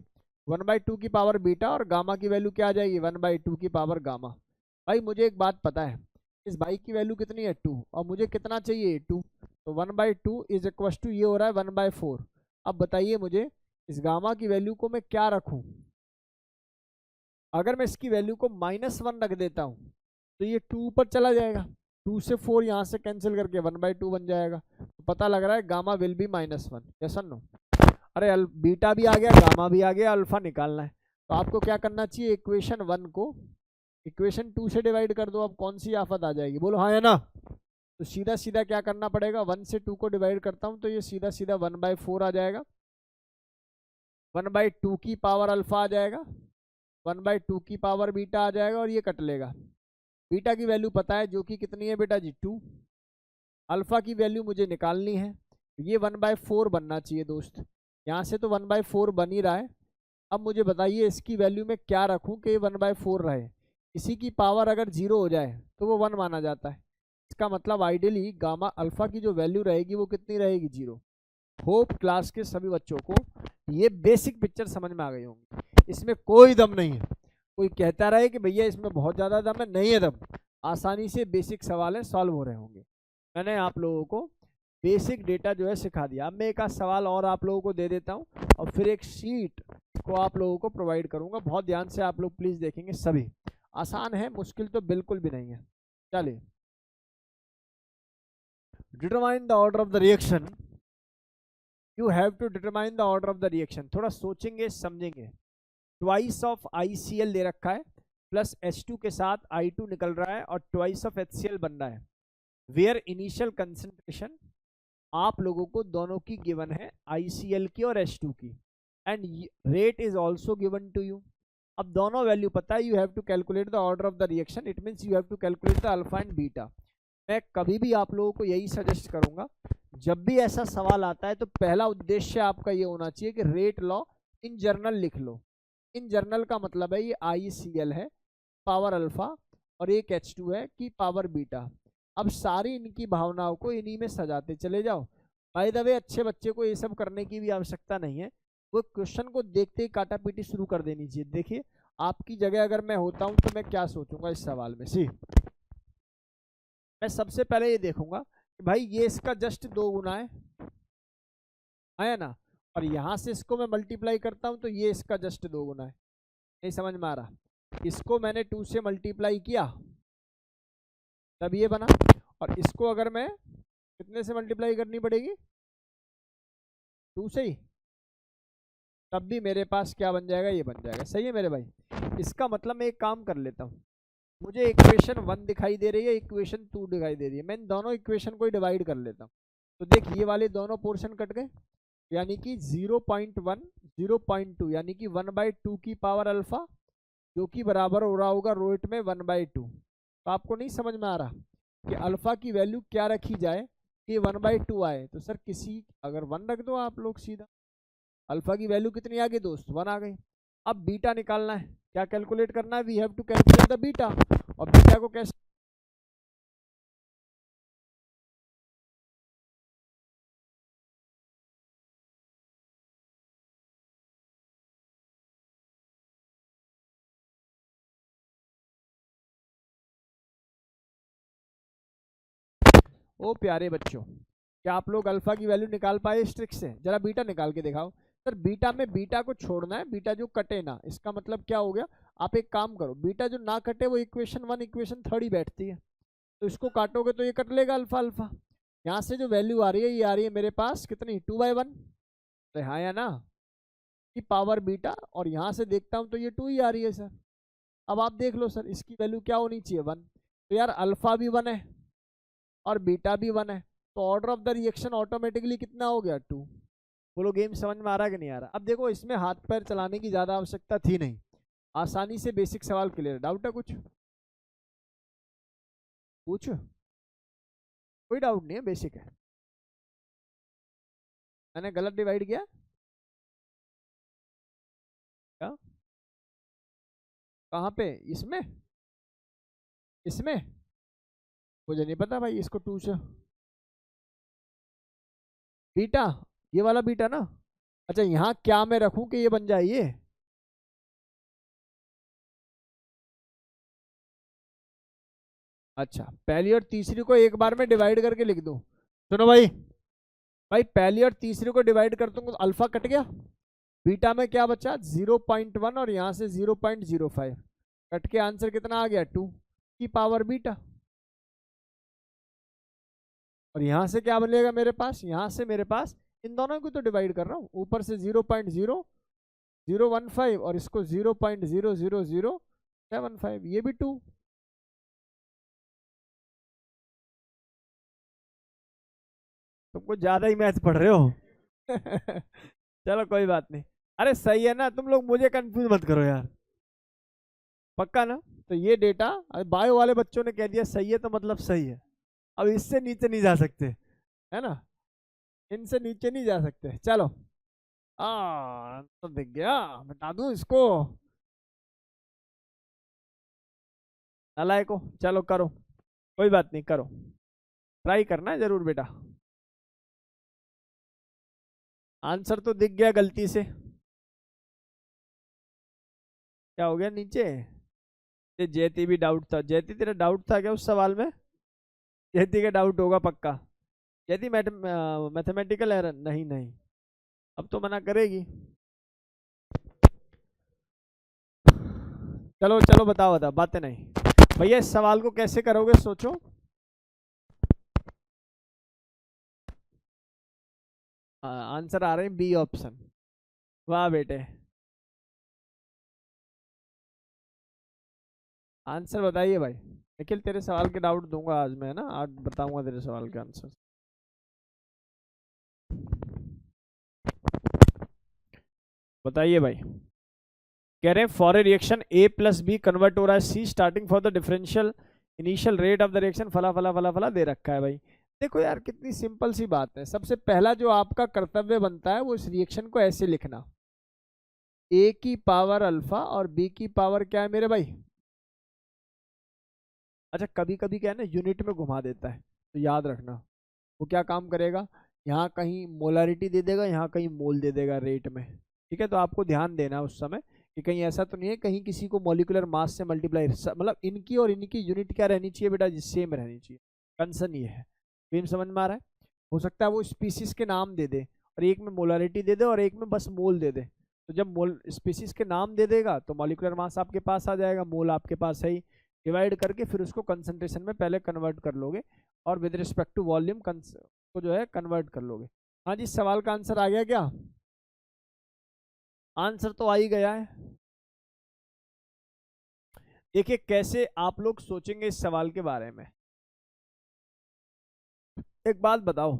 1/2 की पावर बीटा और गामा की वैल्यू क्या आ जाएगी 1/2 की पावर गामा। भाई मुझे एक बात पता है, इस भाई की वैल्यू कितनी है 2, और मुझे कितना चाहिए 2, तो 1/2 इज इक्वल टू ये हो रहा है 1/4। अब बताइए मुझे इस गामा की वैल्यू को मैं क्या रखूं। अगर मैं इसकी वैल्यू को -1 रख देता हूं तो ये 2 ऊपर चला जाएगा, 2 से 4 यहाँ से कैंसिल करके 1/2 बन जाएगा, तो पता लग रहा है गामा विल बी -1। यस और नो। अरे बीटा भी आ गया, गामा भी आ गया, अल्फा निकालना है, तो आपको क्या करना चाहिए, इक्वेशन 1 को इक्वेशन 2 से डिवाइड कर दो। अब कौन सी आफत आ जाएगी, बोलो हाँ या ना। तो सीधा सीधा क्या करना पड़ेगा, 1 से 2 को डिवाइड करता हूँ तो ये सीधा सीधा 1/4 आ जाएगा, 1/2 की पावर अल्फा आ जाएगा, 1/2 की पावर बीटा आ जाएगा, और ये कट लेगा। बीटा की वैल्यू पता है जो कि कितनी है बेटा जी 2, अल्फा की वैल्यू मुझे निकालनी है, ये 1/4 बनना चाहिए दोस्त, यहाँ से तो 1/4 बन ही रहा है। अब मुझे बताइए इसकी वैल्यू में क्या रखूं कि 1/4 रहे। इसी की पावर अगर 0 हो जाए तो वो 1 माना जाता है, इसका मतलब आइडियली गामा अल्फा की जो वैल्यू रहेगी वो कितनी रहेगी 0। होप क्लास के सभी बच्चों को ये बेसिक पिक्चर समझ में आ गई होंगी, इसमें कोई दम नहीं है। कोई कहता रहे कि भैया इसमें बहुत ज़्यादा दम है, नहीं है दम, आसानी से बेसिक सवाल है सॉल्व हो रहे होंगे। मैंने आप लोगों को बेसिक डेटा जो है सिखा दिया। अब मैं एक आध सवाल और आप लोगों को दे देता हूँ और फिर एक शीट को आप लोगों को प्रोवाइड करूंगा। बहुत ध्यान से आप लोग प्लीज देखेंगे, सभी आसान है, मुश्किल तो बिल्कुल भी नहीं है। चलिए, determine the order of the reaction. You have to determine the order of the reaction. थोड़ा सोचेंगे समझेंगे। ट्वाइस ऑफ ICl दे रखा है, प्लस H2 के साथ I2 निकल रहा है और ट्वाइस ऑफ HCl बन रहा है। वेयर इनिशियल कंसेंट्रेशन आप लोगों को दोनों की गिवन है, ICl की और H2 की, and rate is also given to you. अब दोनों वैल्यू पता है, you have to calculate the order of the reaction. It means you have to calculate the alpha and beta. मैं कभी भी आप लोगों को यही सजेस्ट करूंगा, जब भी ऐसा सवाल आता है तो पहला उद्देश्य आपका ये होना चाहिए कि रेट लॉ इन जर्नल लिख लो। इन जर्नल का मतलब है ये ICl है पावर अल्फा और एक H2 है कि पावर बीटा। अब सारी इनकी भावनाओं को इन्हीं में सजाते चले जाओ। बाय द वे, अच्छे बच्चे को ये सब करने की भी आवश्यकता नहीं है, वो क्वेश्चन को देखते ही काटा पीटी शुरू कर देनी चाहिए। देखिए, आपकी जगह अगर मैं होता हूं तो मैं क्या सोचूंगा इस सवाल में। सी, मैं सबसे पहले ये देखूंगा कि भाई ये इसका जस्ट 2 गुना है ना, और यहां से इसको मैं मल्टीप्लाई करता हूं तो ये इसका जस्ट 2 गुना है। नहीं समझ में आ रहा? इसको मैंने 2 से मल्टीप्लाई किया तब ये बना, और इसको अगर मैं कितने से मल्टीप्लाई करनी पड़ेगी? 2 से ही, तब भी मेरे पास क्या बन जाएगा? ये बन जाएगा। सही है मेरे भाई? इसका मतलब मैं एक काम कर लेता हूँ, मुझे इक्वेशन 1 दिखाई दे रही है, इक्वेशन 2 दिखाई दे रही है, मैं इन दोनों इक्वेशन को ही डिवाइड कर लेता हूँ। तो देख, ये वाले दोनों पोर्शन कट गए, यानी कि 0.1 0.2 यानी कि 1/2 की पावर अल्फा, जो कि बराबर हो रहा होगा रोट में 1/2। तो आपको नहीं समझ में आ रहा कि अल्फा की वैल्यू क्या रखी जाए कि 1/2 आए? तो सर किसी, अगर 1 रख दो आप लोग सीधा, अल्फा की वैल्यू कितनी आ गई दोस्त? 1 आ गई। अब बीटा निकालना है, क्या कैलकुलेट करना है? We have to calculate the beta. और बीटा को कैसे? ओ प्यारे बच्चों, क्या आप लोग अल्फा की वैल्यू निकाल पाए इस ट्रिक से? जरा बीटा निकाल के दिखाओ। सर बीटा में बीटा को छोड़ना है, बीटा जो कटे ना, इसका मतलब क्या हो गया? आप एक काम करो, बीटा जो ना कटे वो इक्वेशन 1 इक्वेशन 3 ही बैठती है, तो इसको काटोगे तो ये कट लेगा अल्फा अल्फा। यहाँ से जो वैल्यू आ रही है, ये आ रही है मेरे पास कितनी? 2/1। तो हाँ या ना, की पावर बीटा, और यहाँ से देखता हूँ तो ये 2 ही आ रही है सर। अब आप देख लो सर, इसकी वैल्यू क्या होनी चाहिए? 1। तो यार अल्फा भी 1 है और बीटा भी 1 है, तो order of the reaction automatically कितना हो गया? 2। बोलो गेम समझ में आ रहा है कि नहीं आ रहा? अब देखो, इसमें हाथ पैर चलाने की ज्यादा आवश्यकता थी नहीं, आसानी से बेसिक सवाल क्लियर। डाउट है कुछ? पूछ, कोई डाउट नहीं है, बेसिक है। मैंने गलत डिवाइड किया क्या? कहाँ पे? इसमें? इसमें मुझे नहीं पता भाई, इसको 2 से बीटा, ये वाला बीटा ना। अच्छा, यहाँ क्या मैं रखूं कि ये बन जाए ये? अच्छा, पहली और तीसरी को एक बार में डिवाइड करके लिख दूं? सुनो भाई, भाई पहली और तीसरी को डिवाइड कर दूंगा तो अल्फा कट गया, बीटा में क्या बचा? 0.1 और यहाँ से 0.05, कट के आंसर कितना आ गया? 2 की पावर बीटा। और यहाँ से क्या बनेगा मेरे पास? यहाँ से मेरे पास इन दोनों को तो डिवाइड कर रहा हूँ, ऊपर से 0.0015 और इसको 0.00075, ये भी 2। तुमको ज्यादा ही मैथ पढ़ रहे हो। चलो कोई बात नहीं। अरे सही है ना, तुम लोग मुझे कंफ्यूज मत करो यार, पक्का ना? तो ये डेटा बायो वाले बच्चों ने कह दिया सही है, तो मतलब सही है। अब इससे नीचे नहीं जा सकते, है ना? इनसे नीचे नहीं जा सकते। चलो, तो दिख गया, बता दूं इसको? नालायको, चलो करो, कोई बात नहीं, करो, ट्राई करना है जरूर बेटा। आंसर तो दिख गया गलती से। क्या हो गया नीचे? ये जयती भी डाउट था। जयती तेरा डाउट था क्या उस सवाल में? यदि का डाउट होगा पक्का। यदि मैथमेटिकल एरर नहीं नहीं, अब तो मना करेगी। चलो चलो बताओ बताओ, बातें नहीं। भैया इस सवाल को कैसे करोगे सोचो। आंसर आ रहे हैं बी ऑप्शन। वाह बेटे, आंसर बताइए भाई। निखिल तेरे सवाल के डाउट दूंगा आज मैं, ना आज बताऊंगा तेरे सवाल के आंसर। बताइए भाई। कह रहे हैं for a reaction A plus B convert हो रहा है C starting for the differential initial rate of the reaction फला फला फला फला दे रखा है भाई। देखो यार कितनी सिंपल सी बात है। सबसे पहला जो आपका कर्तव्य बनता है वो इस रिएक्शन को ऐसे लिखना, ए की पावर अल्फा और बी की पावर क्या है मेरे भाई। अच्छा कभी कभी क्या है ना यूनिट में घुमा देता है, तो याद रखना वो क्या काम करेगा, यहाँ कहीं मोलारिटी दे देगा, यहाँ कहीं मोल दे देगा रेट में। ठीक है, तो आपको ध्यान देना है उस समय कि कहीं ऐसा तो नहीं है कहीं किसी को मॉलिक्यूलर मास से मल्टीप्लाई, मतलब इनकी और इनकी यूनिट क्या रहनी चाहिए बेटा, सेम रहनी चाहिए। कंसर्न ये है। गेम समझ में आ रहा है। हो सकता है वो स्पीसीज के नाम दे दे और एक में मोलारिटी दे दे और एक में बस मोल दे दे। तो जब मोल स्पीसीज के नाम दे देगा तो मॉलिक्यूलर मास आपके पास आ जाएगा, मोल आपके पास है ही। डिवाइड करके फिर उसको कंसंट्रेशन में पहले कन्वर्ट कर लोगे और विद रिस्पेक्ट टू वॉल्यूम को जो है कन्वर्ट कर लोगे। हाँ जी, सवाल का आंसर आ गया क्या? आंसर तो आ ही गया है। देखिए कैसे आप लोग सोचेंगे इस सवाल के बारे में। एक बात बताओ,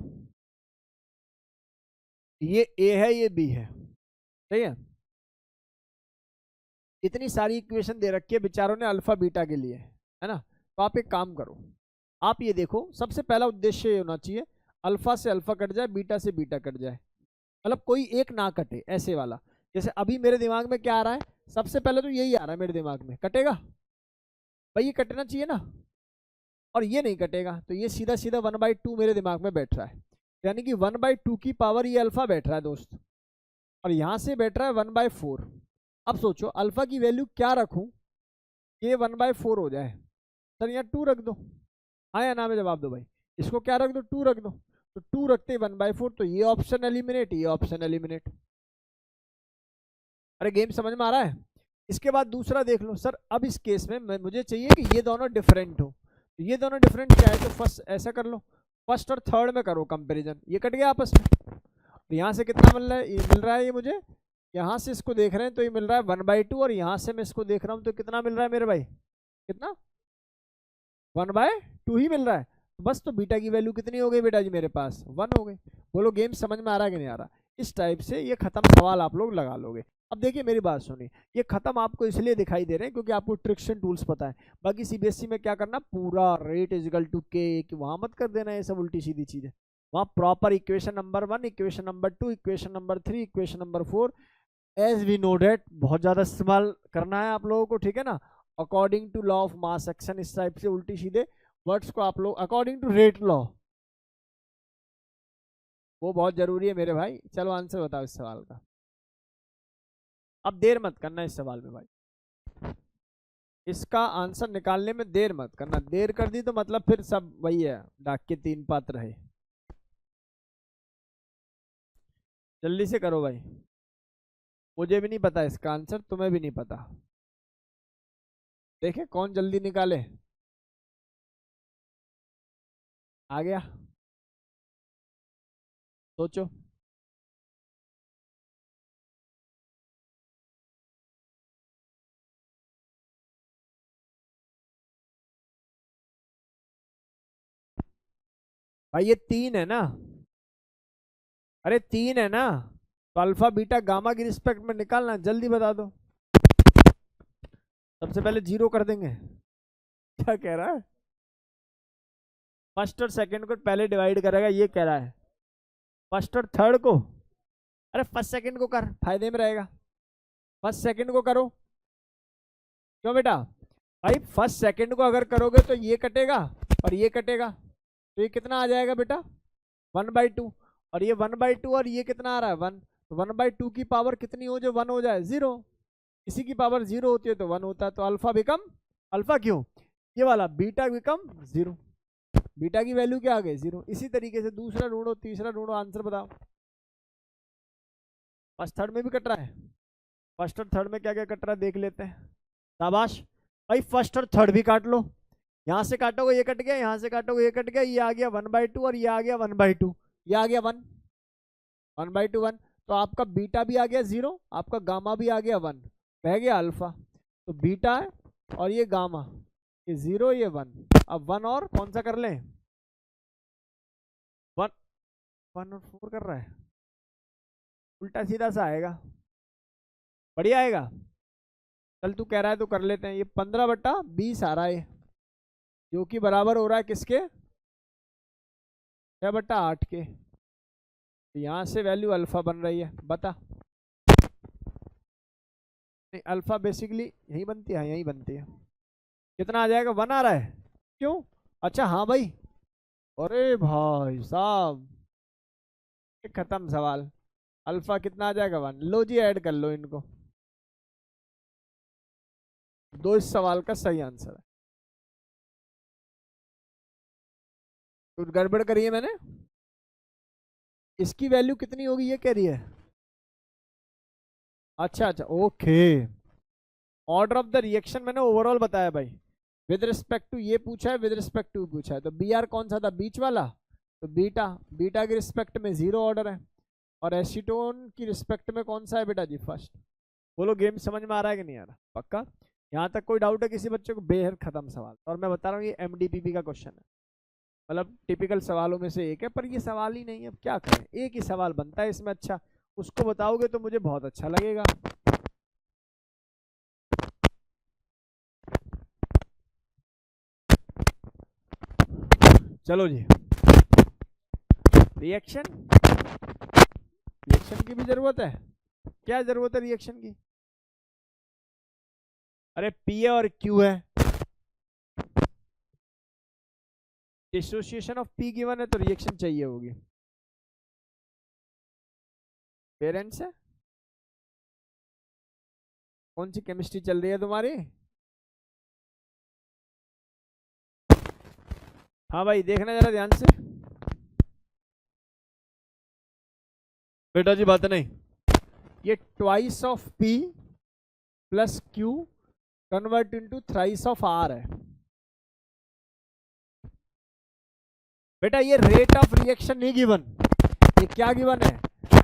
ये ए है ये बी है, सही है। इतनी सारी इक्वेशन दे रखी है बेचारों ने अल्फा बीटा के लिए, है ना। तो आप एक काम करो, आप ये देखो सबसे पहला उद्देश्य ये होना चाहिए अल्फा से अल्फा कट जाए, बीटा से बीटा कट जाए, मतलब कोई एक ना कटे ऐसे वाला। जैसे अभी मेरे दिमाग में क्या आ रहा है, सबसे पहले तो यही आ रहा है मेरे दिमाग में, कटेगा भाई, ये कटना चाहिए ना। और ये नहीं कटेगा तो ये सीधा सीधा 1/2 मेरे दिमाग में बैठ रहा है, यानी कि 1/2 की पावर ये अल्फा बैठ रहा है दोस्त, और यहाँ से बैठ रहा है 1/4। अब सोचो अल्फा की वैल्यू क्या रखूं ये 1/4 हो जाए। सर यहाँ 2 रख दो, हाँ या ना में जवाब दो भाई। इसको क्या रख दो, 2 रख दो, तो 2 रखते 1/4, तो ये ऑप्शन एलिमिनेट, ये ऑप्शन एलिमिनेट। अरे गेम समझ में आ रहा है। इसके बाद दूसरा देख लो सर, अब इस केस में मुझे चाहिए कि ये दोनों डिफरेंट हो, तो ये दोनों डिफरेंट क्या है, तो फर्स्ट ऐसा कर लो, फर्स्ट और थर्ड में करो कंपैरिजन, ये कट गया आपस में। तो यहाँ से कितना मिल रहा है, ये मिल रहा है ये मुझे, यहाँ से इसको देख रहे हैं तो ये मिल रहा है 1/2, और यहाँ से मैं इसको देख रहा हूँ तो कितना मिल रहा है मेरे भाई, कितना 1/2 ही मिल रहा है। बस तो बीटा की वैल्यू कितनी हो गई बेटा जी मेरे पास, 1 हो गई। बोलो गेम समझ में आ रहा है कि नहीं आ रहा। इस टाइप से ये खत्म सवाल आप लोग लगा लोगे। अब देखिए मेरी बात सुनिए, ये खत्म आपको इसलिए दिखाई दे रहे हैं क्योंकि आपको ट्रिक्स एंड टूल्स पता है। बाकी सीबीएसई में क्या करना, पूरा रेट इज इक्वल टू के, वहां मत कर देना ये सब उल्टी सीधी चीजें। वहां proper equation number 1, equation number 2, equation number 3, equation number 4, as we know that बहुत ज्यादा इस्तेमाल करना है आप लोगों को, ठीक है ना। According to law of mass action, इस टाइप से उल्टी सीधे वर्ड्स को आप लोग, अकॉर्डिंग टू रेट लॉ, वो बहुत जरूरी है मेरे भाई। चलो आंसर बताओ इस सवाल का। अब देर मत करना इस सवाल में भाई, इसका आंसर निकालने में देर मत करना, देर कर दी तो मतलब फिर सब वही है, डाक के 3 पात्र है। जल्दी से करो भाई, मुझे भी नहीं पता इसका आंसर, तुम्हें भी नहीं पता। देखे कौन जल्दी निकाले। आ गया, सोचो। भाई ये 3 है ना, अरे 3 है ना, तो अल्फा बीटा गामा की रिस्पेक्ट में निकालना, जल्दी बता दो। सबसे पहले 0 कर देंगे, क्या कह रहा है, फर्स्ट और सेकंड को पहले डिवाइड करेगा ये कह रहा है, फर्स्ट और थर्ड को। अरे फर्स्ट सेकंड को कर, फायदे में रहेगा, फर्स्ट सेकंड को करो। क्यों बेटा, भाई फर्स्ट सेकंड को अगर करोगे तो ये कटेगा और ये कटेगा, तो ये कितना आ जाएगा बेटा 1/2, और ये 1/2 और ये कितना आ रहा है 1, तो 1/2 की पावर कितनी हो जो 1 हो जाए 0, किसी की पावर 0 होती है तो 1 होता है, तो अल्फा बिकम, अल्फा क्यों, ये वाला बीटा बिकम 0। बीटा की वैल्यू क्या आ गई 0। इसी तरीके से दूसरा ढूंढो, तीसरा ढूंढो, आंसर बताओ। फर्स्ट थर्ड में भी कट रहा है, फर्स्ट और थर्ड में क्या क्या कट रहा है देख लेते हैं। शाबाश भाई, फर्स्ट और थर्ड भी काट लो। यहाँ से काटोगे ये कट गया, यहाँ से काटोगे ये कट गया, ये आ गया 1/2 और ये आ गया 1/2, ये आ गया 1, 1/2 1। तो आपका बीटा भी आ गया 0, आपका गामा भी आ गया 1, रह गया अल्फा। तो बीटा है और ये गामा, ये 0 ये 1। अब 1 और कौन सा कर लें, 1 1 और 4 कर रहा है, उल्टा सीधा सा आएगा, बढ़िया आएगा। चल तू कह रहा है तो कर लेते हैं। ये 15/20 आ रहा है, जो कि बराबर हो रहा है किसके, 6/8 के। तो यहाँ से वैल्यू अल्फा बन रही है, बता। नहीं, अल्फा बेसिकली यही बनती है, यही बनती है। कितना आ जाएगा, 1 आ रहा है, क्यों? अच्छा हाँ भाई, अरे भाई साहब खत्म सवाल। अल्फा कितना आ जाएगा 1। लो जी ऐड कर लो इनको, 2 इस सवाल का सही आंसर है। कुछ गड़बड़ करी है मैंने? इसकी वैल्यू कितनी होगी ये कह रही है? अच्छा अच्छा okay. Order of the reaction मैंने ओवरऑल बताया भाई, विद रिस्पेक्ट टू ये पूछा है, विद रिस्पेक्ट टू पूछा है। तो बी आर कौन सा था, बीच वाला, तो बीटा, बीटा के रिस्पेक्ट में 0 ऑर्डर है। और एसीटोन की रिस्पेक्ट में कौन सा है बेटा जी, फर्स्ट। बोलो गेम समझ में आ रहा है कि नहीं आ रहा, पक्का? यहाँ तक कोई डाउट है किसी बच्चे को? बेहद खत्म सवाल। और मैं बता रहा हूँ ये एमडीपीपी का क्वेश्चन है, मतलब टिपिकल सवालों में से एक है, पर ये सवाल ही नहीं है, अब क्या करें, एक ही सवाल बनता है इसमें। अच्छा उसको बताओगे तो मुझे बहुत अच्छा लगेगा। चलो जी, रिएक्शन, रिएक्शन की भी जरूरत है। क्या जरूरत है रिएक्शन की? अरे पी है और क्यू है, डिसोसिएशन ऑफ पी गिवन है तो रिएक्शन चाहिए होगी। पेरेंट्स है, कौन सी केमिस्ट्री चल रही है तुम्हारी? हाँ भाई देखना जरा ध्यान से बेटा जी, बात नहीं। ये twice of P plus Q convert into thrice of R है बेटा। ये रेट ऑफ रिएक्शन नहीं गिवन, ये क्या गिवन है,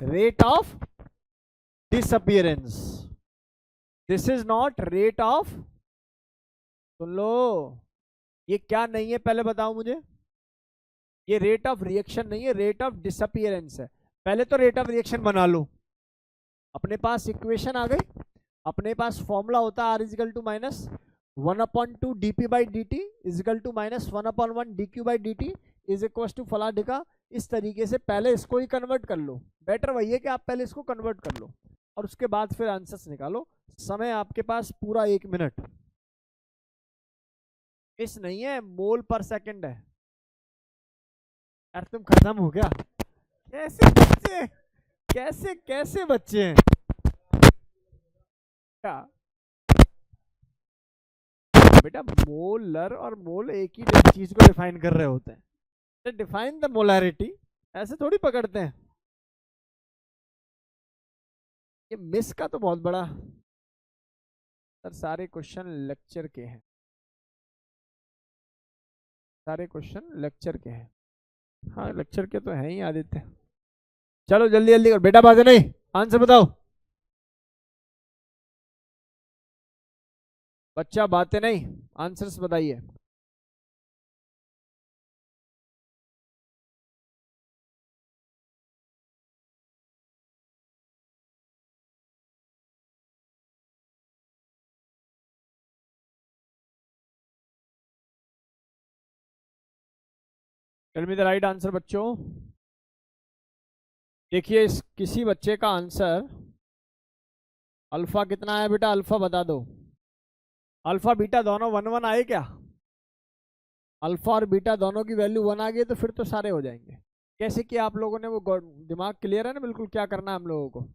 rate of disappearance. This is not rate of, सुन लो, ये क्या नहीं है पहले बताओ मुझे। ये रेट ऑफ रिएक्शन नहीं है, रेट ऑफ डिसअपियरेंस है। पहले तो रेट ऑफ रिएक्शन बना लो, अपने पास इक्वेशन आ गई, अपने पास फॉर्मूला होता है R equal to minus 1/2 dp by D T equal to minus 1/1 dq by D T is equal to फला डिका। इस तरीके से पहले इसको ही कन्वर्ट कर लो, बेटर वही है कि आप पहले इसको कन्वर्ट कर लो और उसके बाद फिर आंसर्स निकालो। समय आपके पास पूरा 1 मिनट, मिस नहीं है, मोल पर सेकंड है। यार तुम खत्म हो गया, कैसे बच्चे, कैसे कैसे बच्चे हैं क्या बेटा? मोलर और मोल एक ही चीज को डिफाइन कर रहे होते हैं, डिफाइन द मोलैरिटी, ऐसे थोड़ी पकड़ते हैं। ये मिस का तो बहुत बड़ा सर, सारे क्वेश्चन लेक्चर के हैं, सारे क्वेश्चन लेक्चर के हैं। हाँ लेक्चर के तो हैं ही आदित्य। चलो जल्दी जल्दी कर बेटा, बात नहीं, आंसर बताओ। बच्चा बातें नहीं, आंसर्स बताइए। Tell me the right answer बच्चों। देखिए इस किसी बच्चे का आंसर अल्फा कितना है बेटा, अल्फा बता दो। अल्फा बीटा दोनों 1 1 आए क्या? अल्फा और बीटा दोनों की वैल्यू 1 आ गई तो फिर तो सारे हो जाएंगे। कैसे किया आप लोगों ने, वो दिमाग क्लियर है ना बिल्कुल, क्या करना है हम लोगों को।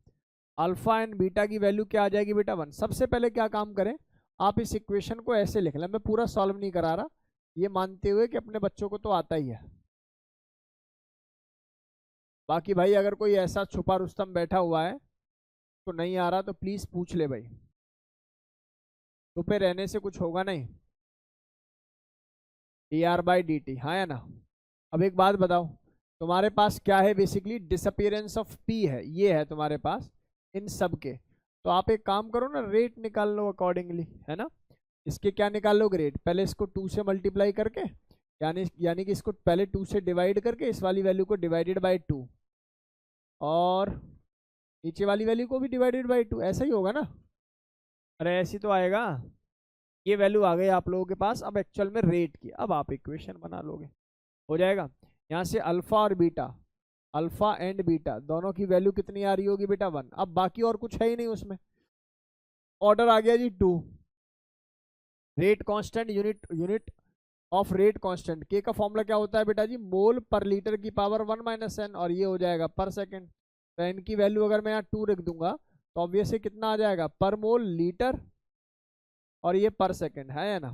अल्फा एंड बीटा की वैल्यू क्या आ जाएगी बेटा 1। सबसे पहले क्या काम करें, आप इस इक्वेशन को ऐसे लिख लें, मैं पूरा सॉल्व नहीं करा रहा, ये मानते हुए कि अपने बच्चों को तो आता ही है। बाकी भाई अगर कोई ऐसा छुपा रुस्तम बैठा हुआ है तो नहीं आ रहा तो प्लीज पूछ ले भाई, छुपे रहने से कुछ होगा नहीं। dr/dt, हाँ या ना। अब एक बात बताओ, तुम्हारे पास क्या है, बेसिकली डिसअपियरेंस ऑफ पी है, ये है तुम्हारे पास इन सब के। तो आप एक काम करो ना, रेट निकाल लो अकॉर्डिंगली, है ना। इसके क्या निकाल लो, रेट। पहले इसको 2 से मल्टीप्लाई करके, यानी यानी कि इसको पहले 2 से डिवाइड करके इस वाली वैल्यू को डिवाइडेड बाय 2, और नीचे वाली वैल्यू को भी डिवाइडेड बाय 2, ऐसा ही होगा ना। अरे ऐसी तो आएगा। ये वैल्यू आ गई आप लोगों के पास। अब एक्चुअल में रेट की अब आप इक्वेशन बना लोगे, हो जाएगा। यहाँ से अल्फा और बीटा, अल्फा एंड बीटा दोनों की वैल्यू कितनी आ रही होगी बेटा, 1। अब बाकी और कुछ है ही नहीं उसमें। ऑर्डर आ गया जी 2। Rate constant, unit of rate constant, के का फॉर्मूला क्या होता है बेटा जी, मोल पर लीटर की पावर 1 माइनस एन, और ये हो जाएगा पर सेकेंड। तो एन की वैल्यू अगर मैं यहाँ 2 रख दूंगा तो ऑब्वियसली कितना आ जाएगा, पर मोल लीटर, और ये पर सेकेंड है ना।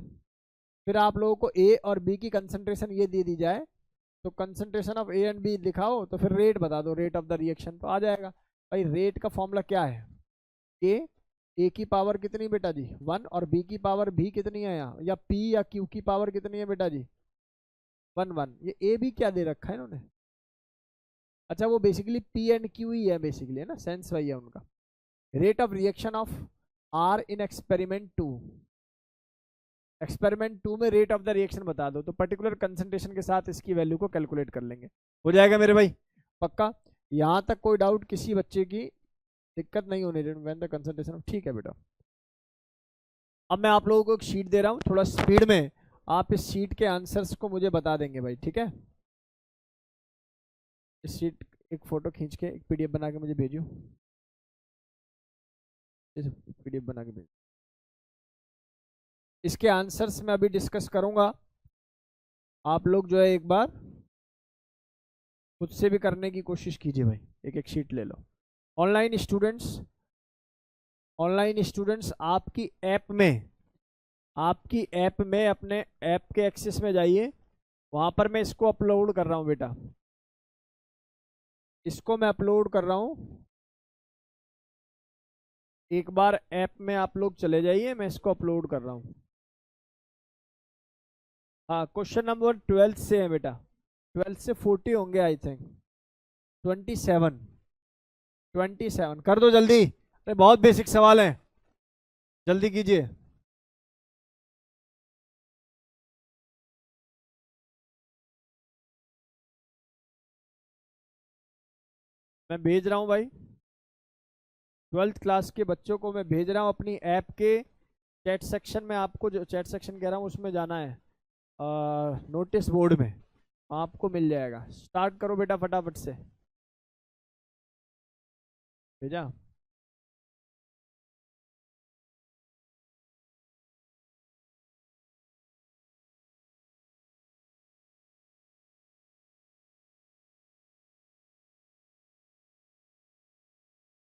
फिर आप लोगों को ए और बी की कंसंट्रेशन ये दे दी जाए, तो concentration of A and B दिखाओ, तो फिर रेट बता दो, रेट ऑफ द रिएक्शन, तो आ जाएगा। भाई रेट का फॉर्मूला क्या है, ए की पावर कितनी बेटा जी 1, और बी की पावर भी कितनी है यहाँ, या पी या क्यू की पावर कितनी है बेटा जी 1 1। ये ए भी क्या दे रखा है इन्होंने, अच्छा वो बेसिकली पी एंड क्यू ही है बेसिकली, है ना, सेंस वही है उनका। Rate of reaction of R in experiment 2, experiment 2 में रेट ऑफ द रिएक्शन बता दो, तो पर्टिकुलर कंसंट्रेशन के साथ इसकी वैल्यू को कैलकुलेट कर लेंगे, हो जाएगा मेरे भाई, पक्का। यहाँ तक कोई डाउट किसी बच्चे की दिक्कत नहीं होने देनी, व्हेन द कंसंट्रेशन, ठीक है बेटा। अब मैं आप लोगों को एक शीट दे रहा हूँ, थोड़ा स्पीड में आप इस शीट के आंसर्स को मुझे बता देंगे भाई, ठीक है। इस शीट एक फोटो खींच के एक पीडीएफ बना के मुझे भेजो, पीडीएफ बना के भेजो। इसके आंसर्स मैं अभी डिस्कस करूंगा, आप लोग जो है एक बार खुद से भी करने की कोशिश कीजिए भाई। एक एक शीट ले लो। ऑनलाइन स्टूडेंट्स, ऑनलाइन स्टूडेंट्स आपकी ऐप में, आपकी ऐप में अपने ऐप के एक्सेस में जाइए, वहां पर मैं इसको अपलोड कर रहा हूं बेटा, इसको मैं अपलोड कर रहा हूं। एक बार ऐप में आप लोग चले जाइए, मैं इसको अपलोड कर रहा हूं। हाँ क्वेश्चन नंबर 12 से है बेटा, 12 से 40 होंगे आई थिंक, 27, 27 कर दो जल्दी। अरे बहुत बेसिक सवाल है, जल्दी कीजिए। मैं भेज रहा हूं भाई, 12th क्लास के बच्चों को मैं भेज रहा हूं अपनी ऐप के चैट सेक्शन में। आपको जो चैट सेक्शन कह रहा हूं उसमें जाना है, नोटिस बोर्ड में आपको मिल जाएगा। स्टार्ट करो बेटा फटाफट से, भेजा।